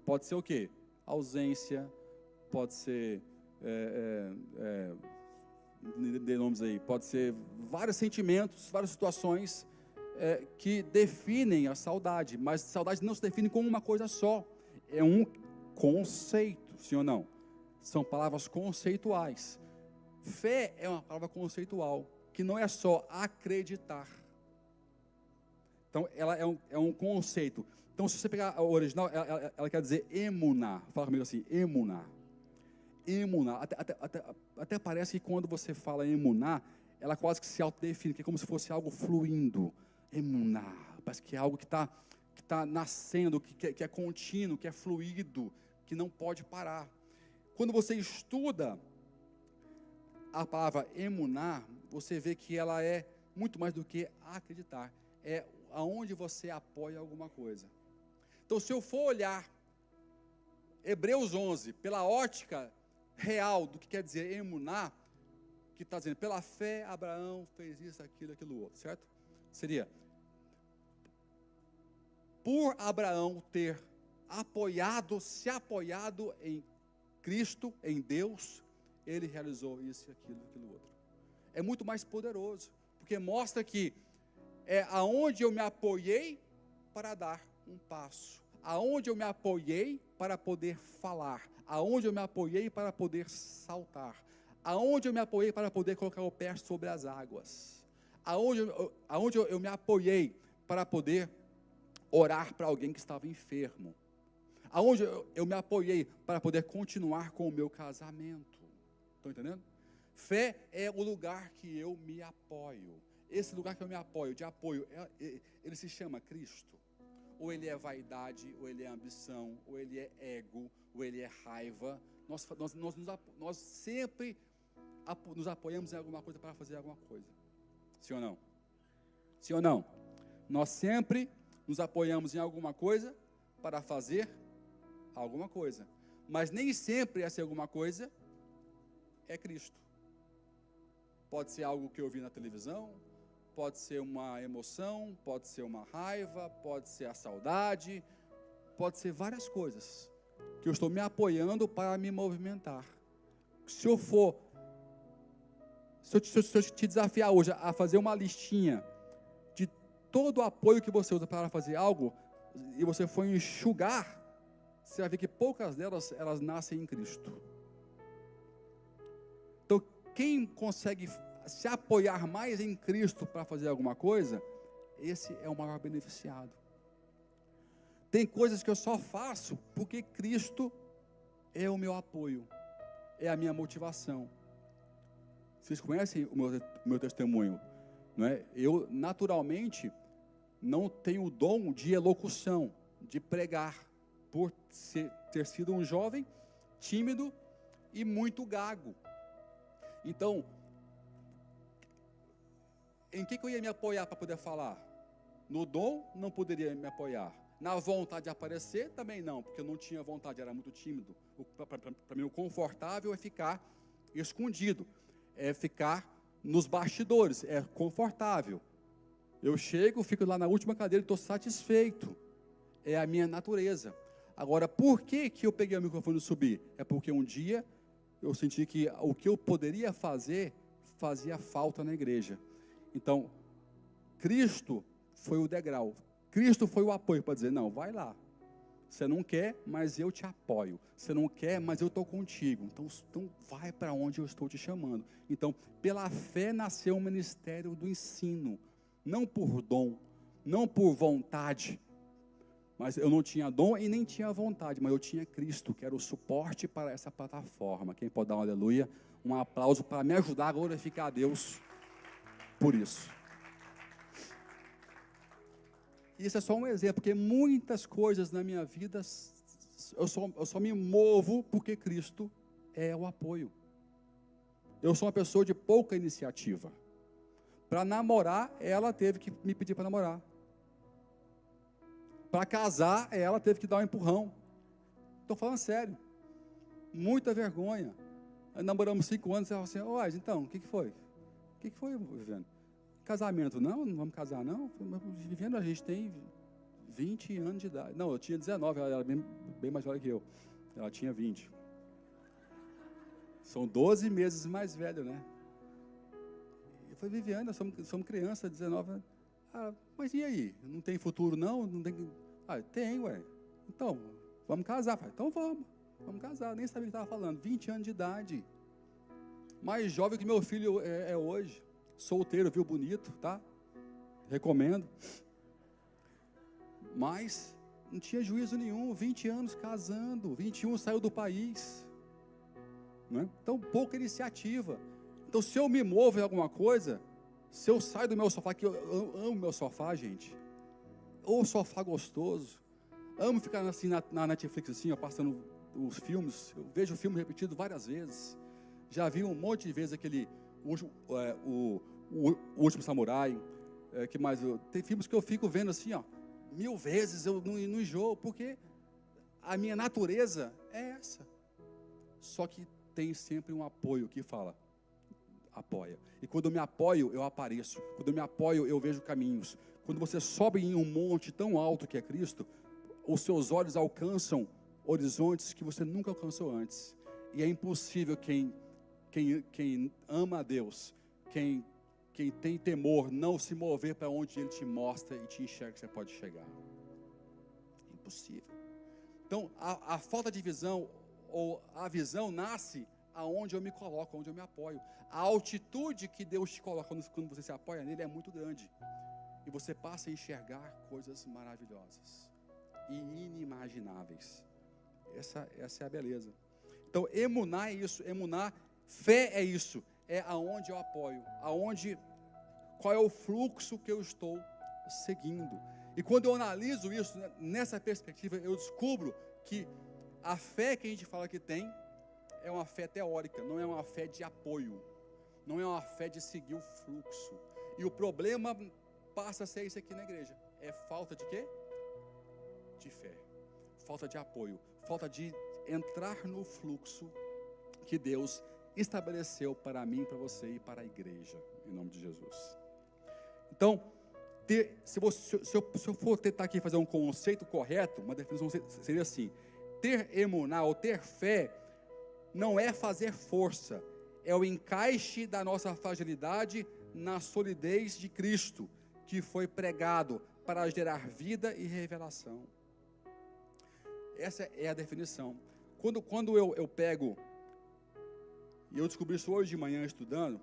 pode ser o quê? Ausência, pode ser, dê nomes aí, pode ser vários sentimentos, várias situações que definem a saudade. Mas saudade não se define como uma coisa só. É um conceito, sim ou não? São palavras conceituais. Fé é uma palavra conceitual, que não é só acreditar. Então, ela é um conceito. Então, se você pegar a original, ela quer dizer emuná. Fala comigo assim, emuná. Emuná. Até parece que quando você fala emuná, ela quase que se autodefine, que é como se fosse algo fluindo. Emuná. Parece que é algo que está nascendo, que é contínuo, que é fluido, que não pode parar. Quando você estuda a palavra emuná, você vê que ela é muito mais do que acreditar. É aonde você apoia alguma coisa. Então, se eu for olhar Hebreus 11, pela ótica real do que quer dizer emuná, que está dizendo, pela fé, Abraão fez isso, aquilo outro, certo? Seria, por Abraão ter se apoiado em Cristo, em Deus, ele realizou isso, aquilo outro. É muito mais poderoso, porque mostra que é aonde eu me apoiei para dar um passo, aonde eu me apoiei para poder falar, aonde eu me apoiei para poder saltar, aonde eu me apoiei para poder colocar o pé sobre as águas, aonde eu me apoiei para poder orar para alguém que estava enfermo, aonde eu me apoiei para poder continuar com o meu casamento. Estão entendendo? Fé é o lugar que eu me apoio. Esse lugar que eu me apoio, de apoio, ele se chama Cristo. Ou ele é vaidade, ou ele é ambição, ou ele é ego, ou ele é raiva. Nós sempre nos apoiamos em alguma coisa para fazer alguma coisa. Sim ou não? Sim ou não? Nós sempre nos apoiamos em alguma coisa para fazer alguma coisa. Mas nem sempre essa alguma coisa é Cristo. Pode ser algo que eu vi na televisão, pode ser uma emoção, pode ser uma raiva, pode ser a saudade, pode ser várias coisas que eu estou me apoiando para me movimentar. Se eu te desafiar hoje a fazer uma listinha de todo o apoio que você usa para fazer algo, e você for enxugar, você vai ver que poucas delas, elas nascem em Cristo. Então, quem consegue se apoiar mais em Cristo para fazer alguma coisa, esse é o maior beneficiado. Tem coisas que eu só faço porque Cristo é o meu apoio, é a minha motivação. Vocês conhecem o meu testemunho, não é? Eu, naturalmente, não tenho o dom de elocução, de pregar, por ter sido um jovem tímido e muito gago. Então, em que eu ia me apoiar para poder falar? No dom, não poderia me apoiar. Na vontade de aparecer, também não, porque eu não tinha vontade, era muito tímido. Para mim, o confortável é ficar escondido, é ficar nos bastidores, é confortável. Eu chego, fico lá na última cadeira e estou satisfeito. É a minha natureza. Agora, por que eu peguei o microfone e subi? É porque um dia eu senti que o que eu poderia fazer, fazia falta na igreja. Então, Cristo foi o degrau. Cristo foi o apoio para dizer, não, vai lá. Você não quer, mas eu te apoio. Você não quer, mas eu estou contigo. Então vai para onde eu estou te chamando. Então, pela fé nasceu o ministério do ensino. Não por dom, não por vontade, Mas eu não tinha dom e nem tinha vontade, mas eu tinha Cristo, que era o suporte para essa plataforma. Quem pode dar um aleluia? Um aplauso para me ajudar a glorificar a Deus por isso. Isso é só um exemplo, porque muitas coisas na minha vida, eu só me movo porque Cristo é o apoio. Eu sou uma pessoa de pouca iniciativa. Para namorar, ela teve que me pedir para namorar. Para casar, ela teve que dar um empurrão. Estou falando sério. Muita vergonha. Namoramos 5 anos, ela falou assim, então, o que foi? O que foi, Viviane? Casamento, não vamos casar, não. Viviane, a gente tem 20 anos de idade. Não, eu tinha 19, ela era bem mais velha que eu. Ela tinha 20. São 12 meses mais velho, né? Eu falei, Viviane, nós somos criança, 19 anos. Mas e aí? Não tem futuro, não? Não tem... tem, ué. Então, vamos casar. Falei, então vamos casar. Nem sabia o que estava falando. 20 anos de idade. Mais jovem que meu filho é hoje. Solteiro, viu? Bonito, tá? Recomendo. Mas não tinha juízo nenhum. 20 anos casando. 21 saiu do país. Né? Então, pouca iniciativa. Então, se eu me movo em alguma coisa, se eu saio do meu sofá, que eu amo meu sofá, gente. Ou sofá gostoso. Amo ficar assim na Netflix, assim, ó, passando os filmes. Eu vejo o filme repetido várias vezes. Já vi um monte de vezes aquele... o Último Samurai, que mais? Tem filmes que eu fico vendo assim, ó, 1000 vezes, eu não enjoo, porque a minha natureza é essa. Só que tem sempre um apoio que fala, apoia. E quando eu me apoio, eu apareço. Quando eu me apoio, eu vejo caminhos. Quando você sobe em um monte tão alto que é Cristo, os seus olhos alcançam horizontes que você nunca alcançou antes. E é impossível quem ama a Deus, quem tem temor, não se mover para onde Ele te mostra e te enxerga que você pode chegar. Impossível. Então, a falta de visão, ou a visão nasce aonde eu me coloco, onde eu me apoio. A altitude que Deus te coloca quando você se apoia nele é muito grande. E você passa a enxergar coisas maravilhosas e inimagináveis. Essa é a beleza. Então, emuná é isso. Emuná, fé é isso. É aonde eu apoio, qual é o fluxo que eu estou seguindo. E quando eu analiso isso, nessa perspectiva, eu descubro que a fé que a gente fala que tem, é uma fé teórica, não é uma fé de apoio, não é uma fé de seguir o fluxo. E o problema passa a ser isso aqui na igreja, é falta de quê? De fé, falta de apoio, falta de entrar no fluxo que Deus estabeleceu para mim, para você e para a igreja, em nome de Jesus. Então, se eu for tentar aqui fazer um conceito correto, uma definição seria assim: ter emuná, ou ter fé, não é fazer força, é o encaixe da nossa fragilidade na solidez de Cristo, que foi pregado para gerar vida e revelação. Essa é a definição. Quando eu pego, e eu descobri isso hoje de manhã estudando,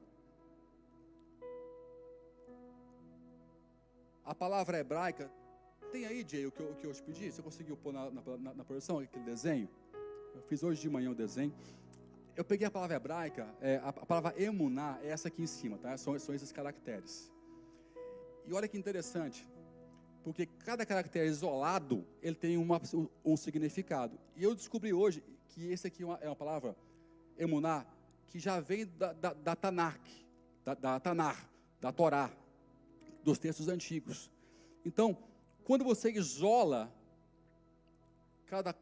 a palavra hebraica, tem aí, Jay, o que eu te pedi? Você conseguiu pôr na produção aquele desenho? Eu fiz hoje de manhã o desenho. Eu peguei a palavra hebraica, a palavra emuná é essa aqui em cima, tá? São esses caracteres. E olha que interessante, porque cada caractere isolado, ele tem um significado. E eu descobri hoje que esse aqui é uma palavra, emuná, que já vem da Tanakh, da Torá, dos textos antigos. Então, quando você isola cada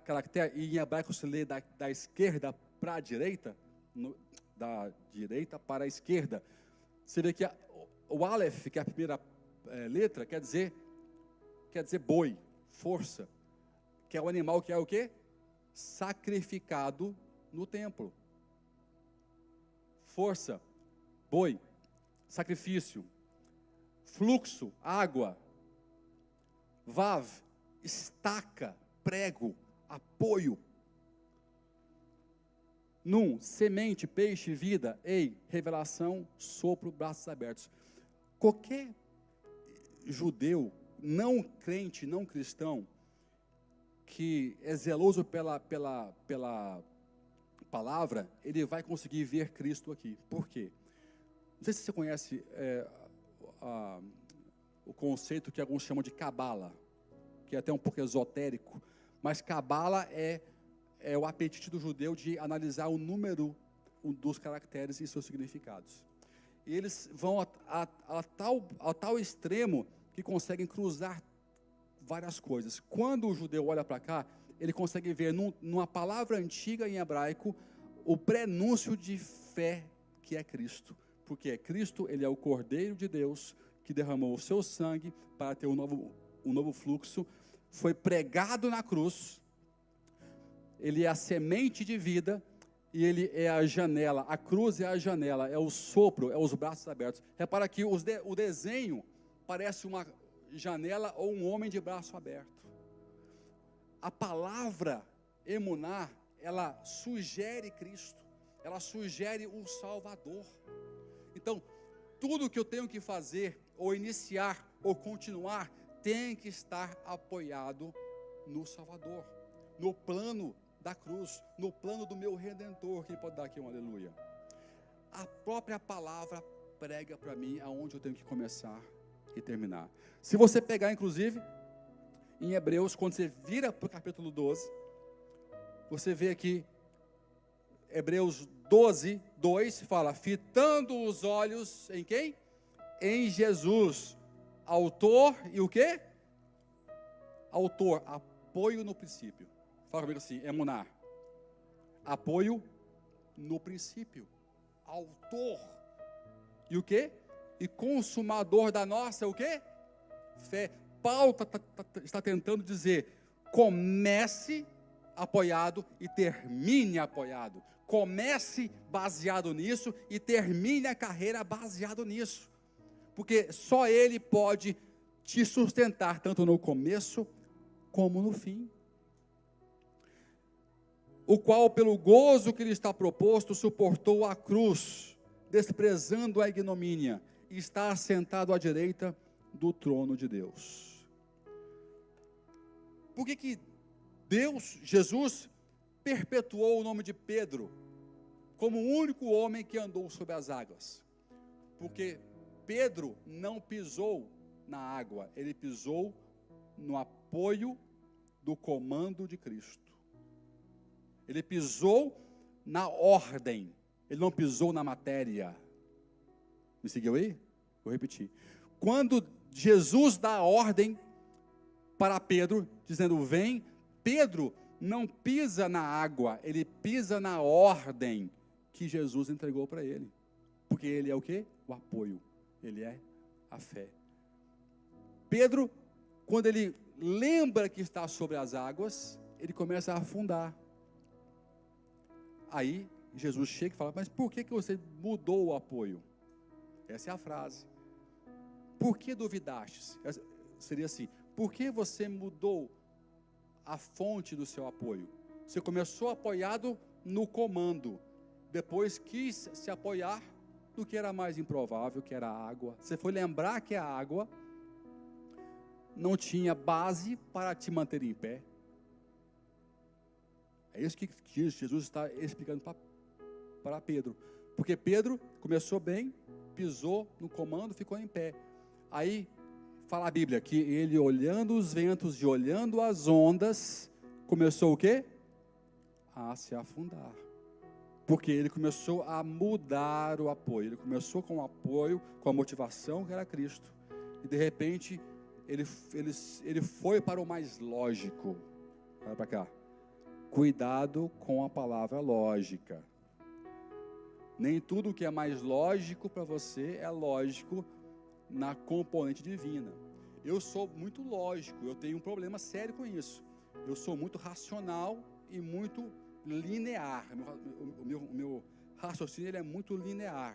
caractere, e em hebraico se lê da esquerda para a direita, da direita para a esquerda, você vê que o Aleph, que é a primeira letra, quer dizer boi, força, que é o animal que é o quê? Sacrificado no templo. Força, boi, sacrifício. Fluxo, água. Vav, estaca, prego, apoio. Num, semente, peixe, vida. Ei, revelação, sopro, braços abertos. Qualquer judeu, não crente, não cristão, que é zeloso pela palavra, ele vai conseguir ver Cristo aqui. Por quê? Não sei se você conhece o conceito que alguns chamam de cabala, que é até um pouco esotérico, mas cabala é o apetite do judeu de analisar o número dos caracteres e seus significados. E eles vão a tal extremo que conseguem cruzar várias coisas. Quando o judeu olha para cá, ele consegue ver numa palavra antiga em hebraico o prenúncio de fé que é Cristo. Porque Cristo, ele é o Cordeiro de Deus que derramou o seu sangue para ter um novo fluxo, foi pregado na cruz, ele é a semente de vida e ele é a janela. A cruz é a janela, é o sopro, é os braços abertos. Repara que o desenho parece uma janela ou um homem de braço aberto. A palavra emuná, ela sugere Cristo, ela sugere o Salvador. Então, tudo que eu tenho que fazer, ou iniciar, ou continuar, tem que estar apoiado no Salvador, no plano da cruz, no plano do meu Redentor. Quem pode dar aqui um aleluia? A própria palavra prega para mim aonde eu tenho que começar e terminar. Se você pegar, inclusive, em Hebreus, quando você vira para o capítulo 12, você vê aqui, Hebreus 12, 2, fala, fitando os olhos em quem? Em Jesus, autor e o quê? Autor, apoio no princípio. Fala comigo assim, emuná. Apoio no princípio. Autor. E o quê? E consumador da nossa, o quê? Fé. Paulo está tentando dizer, comece apoiado e termine apoiado. Comece baseado nisso e termine a carreira baseado nisso. Porque só Ele pode te sustentar, tanto no começo como no fim. O qual, pelo gozo que lhe está proposto, suportou a cruz, desprezando a ignomínia, e está assentado à direita do trono de Deus. Por que Jesus, perpetuou o nome de Pedro como o único homem que andou sobre as águas? Porque Pedro não pisou na água, ele pisou no apoio do comando de Cristo. Ele pisou na ordem, ele não pisou na matéria. Me seguiu aí? Vou repetir. Quando Jesus dá a ordem para Pedro, dizendo vem, Pedro não pisa na água, ele pisa na ordem que Jesus entregou para ele. Porque ele é o quê? O apoio, ele é a fé. Pedro, quando ele lembra que está sobre as águas, ele começa a afundar. Aí Jesus chega e fala, mas por que você mudou o apoio? Essa é a frase. Por que duvidastes? Seria assim, por que você mudou a fonte do seu apoio? Você começou apoiado no comando, depois quis se apoiar no que era mais improvável, que era a água. Você foi lembrar que a água não tinha base para te manter em pé. É isso que Jesus está explicando para Pedro. Porque Pedro começou bem, pisou no comando, ficou em pé. Aí, fala a Bíblia, que ele olhando os ventos e olhando as ondas, começou o quê? A se afundar. Porque ele começou a mudar o apoio. Ele começou com o apoio, com a motivação que era Cristo. E de repente, ele foi para o mais lógico. Olha para cá. Cuidado com a palavra lógica. Nem tudo que é mais lógico para você é lógico na componente divina. Eu sou muito lógico, eu tenho um problema sério com isso. Eu sou muito racional e muito linear. O meu raciocínio ele é muito linear.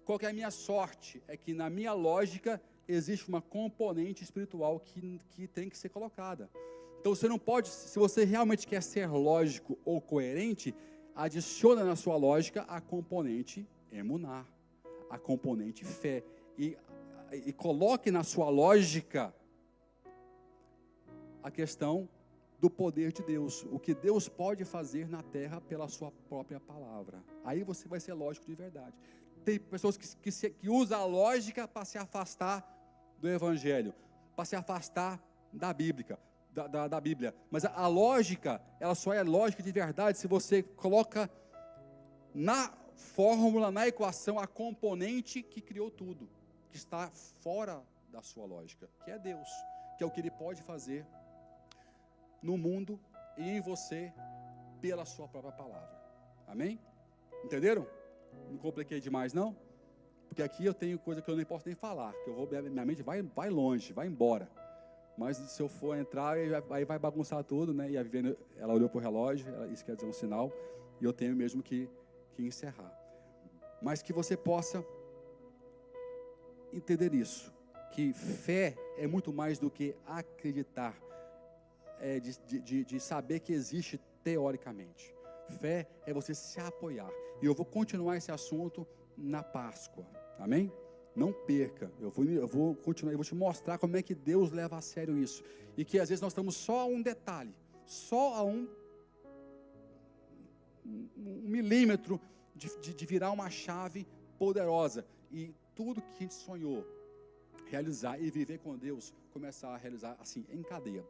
Qual que é a minha sorte? É que na minha lógica existe uma componente espiritual que tem que ser colocada. Então você não pode, se você realmente quer ser lógico ou coerente, adiciona na sua lógica a componente emuná, a componente fé, e coloque na sua lógica a questão do poder de Deus, o que Deus pode fazer na terra pela sua própria palavra. Aí você vai ser lógico de verdade. Tem pessoas que usam a lógica para se afastar do Evangelho, para se afastar da Bíblia. Da Bíblia. Mas a lógica, ela só é lógica de verdade se você coloca na fórmula, na equação, a componente que criou tudo, que está fora da sua lógica, que é Deus, que é o que Ele pode fazer no mundo e em você pela sua própria palavra. Amém? Entenderam? Não compliquei demais, não? Porque aqui eu tenho coisa que eu nem posso nem falar, que eu vou, minha mente vai longe, vai embora. Mas se eu for entrar, aí vai bagunçar tudo, né? E a Viviane, ela olhou para o relógio, isso quer dizer um sinal, e eu tenho mesmo que encerrar. Mas que você possa entender isso, que fé é muito mais do que acreditar, de saber que existe teoricamente. Fé é você se apoiar. E eu vou continuar esse assunto na Páscoa. Amém? Não perca. Eu vou continuar, eu vou te mostrar como é que Deus leva a sério isso. E que às vezes nós estamos só a um detalhe, só a um milímetro de virar uma chave poderosa. E tudo que a gente sonhou realizar e viver com Deus, começar a realizar assim, em cadeia.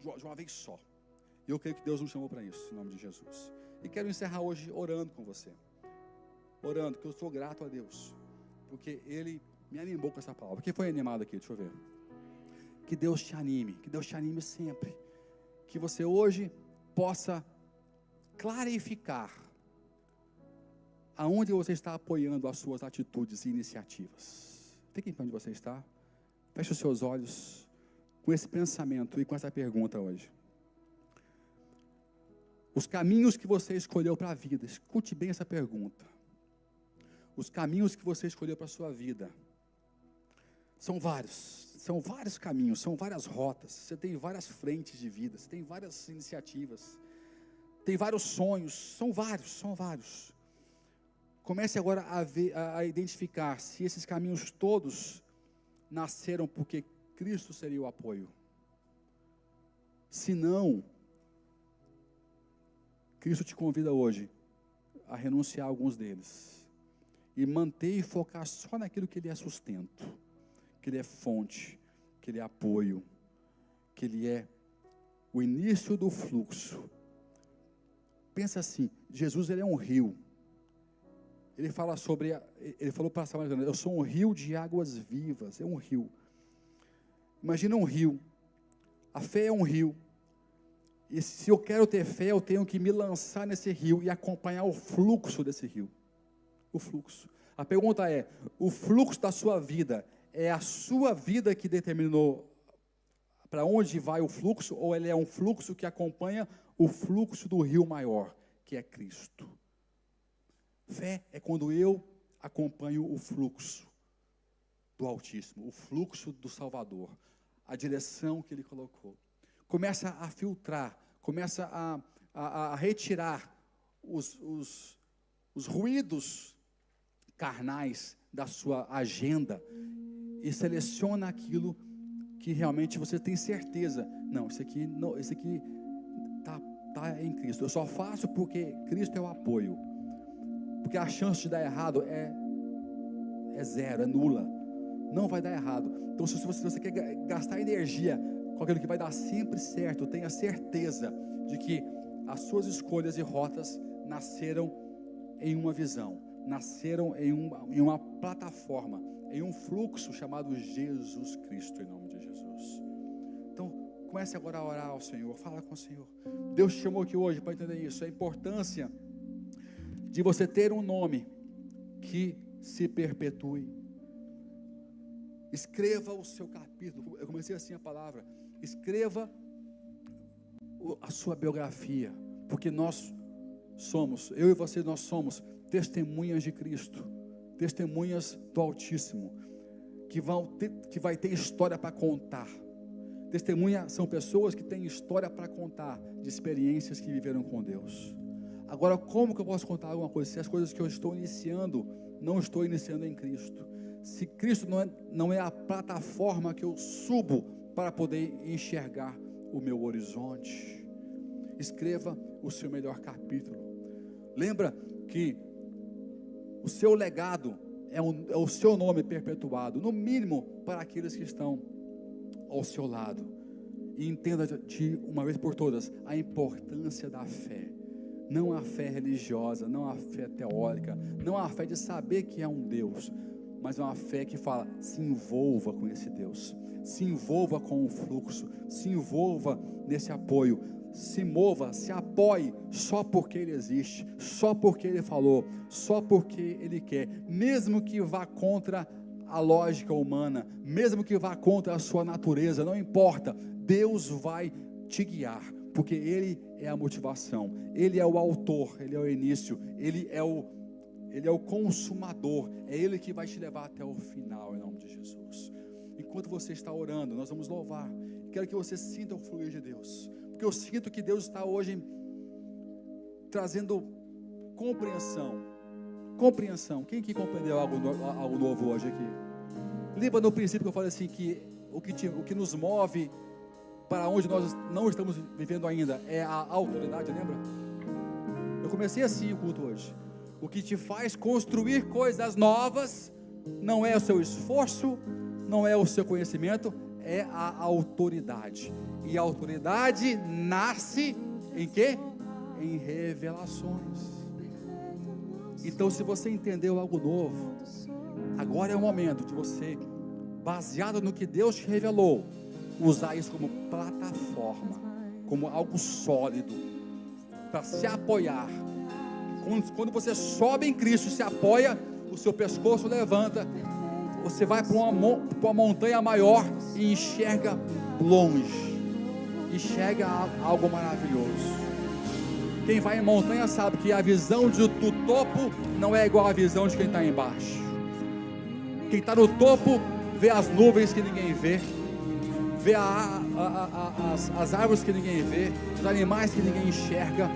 De uma vez só. E eu creio que Deus nos chamou para isso, em nome de Jesus. E quero encerrar hoje orando com você. Orando, que eu sou grato a Deus, porque Ele me animou com essa palavra. Quem foi animado aqui? Deixa eu ver. Que Deus te anime sempre. Que você hoje possa clarificar aonde você está apoiando as suas atitudes e iniciativas. Fique em pé onde você está. Feche os seus olhos com esse pensamento e com essa pergunta hoje. Os caminhos que você escolheu para a vida, escute bem essa pergunta. Os caminhos que você escolheu para a sua vida são vários caminhos, são várias rotas. Você tem várias frentes de vida, você tem várias iniciativas, tem vários sonhos, são vários. Comece agora a identificar se esses caminhos todos nasceram porque Cristo seria o apoio. Se não, Cristo te convida hoje a renunciar a alguns deles e manter e focar só naquilo que Ele é sustento, que Ele é fonte, que Ele é apoio, que Ele é o início do fluxo. Pensa assim, Jesus, Ele é um rio. Ele falou para a Samaritana, eu sou um rio de águas vivas, é um rio. Imagina um rio, a fé é um rio, e se eu quero ter fé, eu tenho que me lançar nesse rio e acompanhar o fluxo desse rio, o fluxo. A pergunta é, o fluxo da sua vida, é a sua vida que determinou para onde vai o fluxo, ou ele é um fluxo que acompanha o fluxo do rio maior, que é Cristo? Fé é quando eu acompanho o fluxo do Altíssimo, o fluxo do Salvador, a direção que Ele colocou. Começa a filtrar, começa a retirar os ruídos carnais da sua agenda e seleciona aquilo que realmente você tem certeza. Não, esse aqui tá em Cristo. Eu só faço porque Cristo é o apoio. Porque a chance de dar errado é zero, é nula. Não vai dar errado. Então, se você quer gastar energia com aquilo que vai dar sempre certo, tenha certeza de que as suas escolhas e rotas nasceram em uma visão, nasceram em uma plataforma, em um fluxo chamado Jesus Cristo, em nome de Jesus. Então, comece agora a orar ao Senhor, fala com o Senhor. Deus te chamou aqui hoje para entender isso, a importância de você ter um nome que se perpetue. Escreva o seu capítulo. Eu comecei assim a palavra. Escreva a sua biografia, porque nós somos, eu e você, nós somos testemunhas de Cristo, testemunhas do Altíssimo, que vai ter história para contar. Testemunha são pessoas que têm história para contar de experiências que viveram com Deus. Agora, como que eu posso contar alguma coisa se as coisas que eu estou iniciando, não estou iniciando em Cristo? Se Cristo não é a plataforma que eu subo para poder enxergar o meu horizonte. Escreva o seu melhor capítulo. Lembra que o seu legado é o seu nome perpetuado, no mínimo para aqueles que estão ao seu lado. E entenda de uma vez por todas a importância da fé. Não a fé religiosa, não a fé teórica, não a fé de saber que é um Deus, mas é uma fé que fala: se envolva com esse Deus, se envolva com o fluxo, se envolva nesse apoio, se mova, se apoie só porque Ele existe, só porque Ele falou, só porque Ele quer, mesmo que vá contra a lógica humana, mesmo que vá contra a sua natureza, não importa, Deus vai te guiar, porque Ele é a motivação, Ele é o autor, Ele é o início, Ele é o consumador, é Ele que vai te levar até o final, em nome de Jesus. Enquanto você está orando, nós vamos louvar. Quero que você sinta o fluir de Deus, porque eu sinto que Deus está hoje trazendo compreensão. Quem que compreendeu algo novo hoje aqui? Lembra no princípio que eu falei assim, que o que nos move para onde nós não estamos vivendo ainda é a autoridade, lembra? Eu comecei assim o culto hoje. O que te faz construir coisas novas não é o seu esforço, não é o seu conhecimento, é a autoridade. E a autoridade nasce em quê? Em revelações. Então, se você entendeu algo novo, agora é o momento de você, baseado no que Deus te revelou, usar isso como plataforma, como algo sólido, para se apoiar. Quando você sobe em Cristo, se apoia, o seu pescoço levanta, você vai para uma montanha maior e enxerga longe, enxerga algo maravilhoso. Quem vai em montanha sabe que a visão do topo não é igual à visão de quem está embaixo. Quem está no topo vê as nuvens que ninguém vê, vê as árvores que ninguém vê, os animais que ninguém enxerga.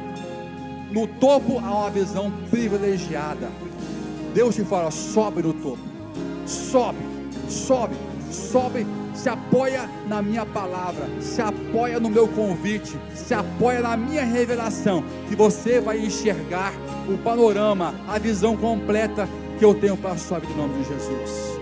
No topo há uma visão privilegiada. Deus te fala: sobe no topo, sobe, se apoia na minha palavra, se apoia no meu convite, se apoia na minha revelação, que você vai enxergar o panorama, a visão completa que eu tenho para a sua vida, em nome de Jesus.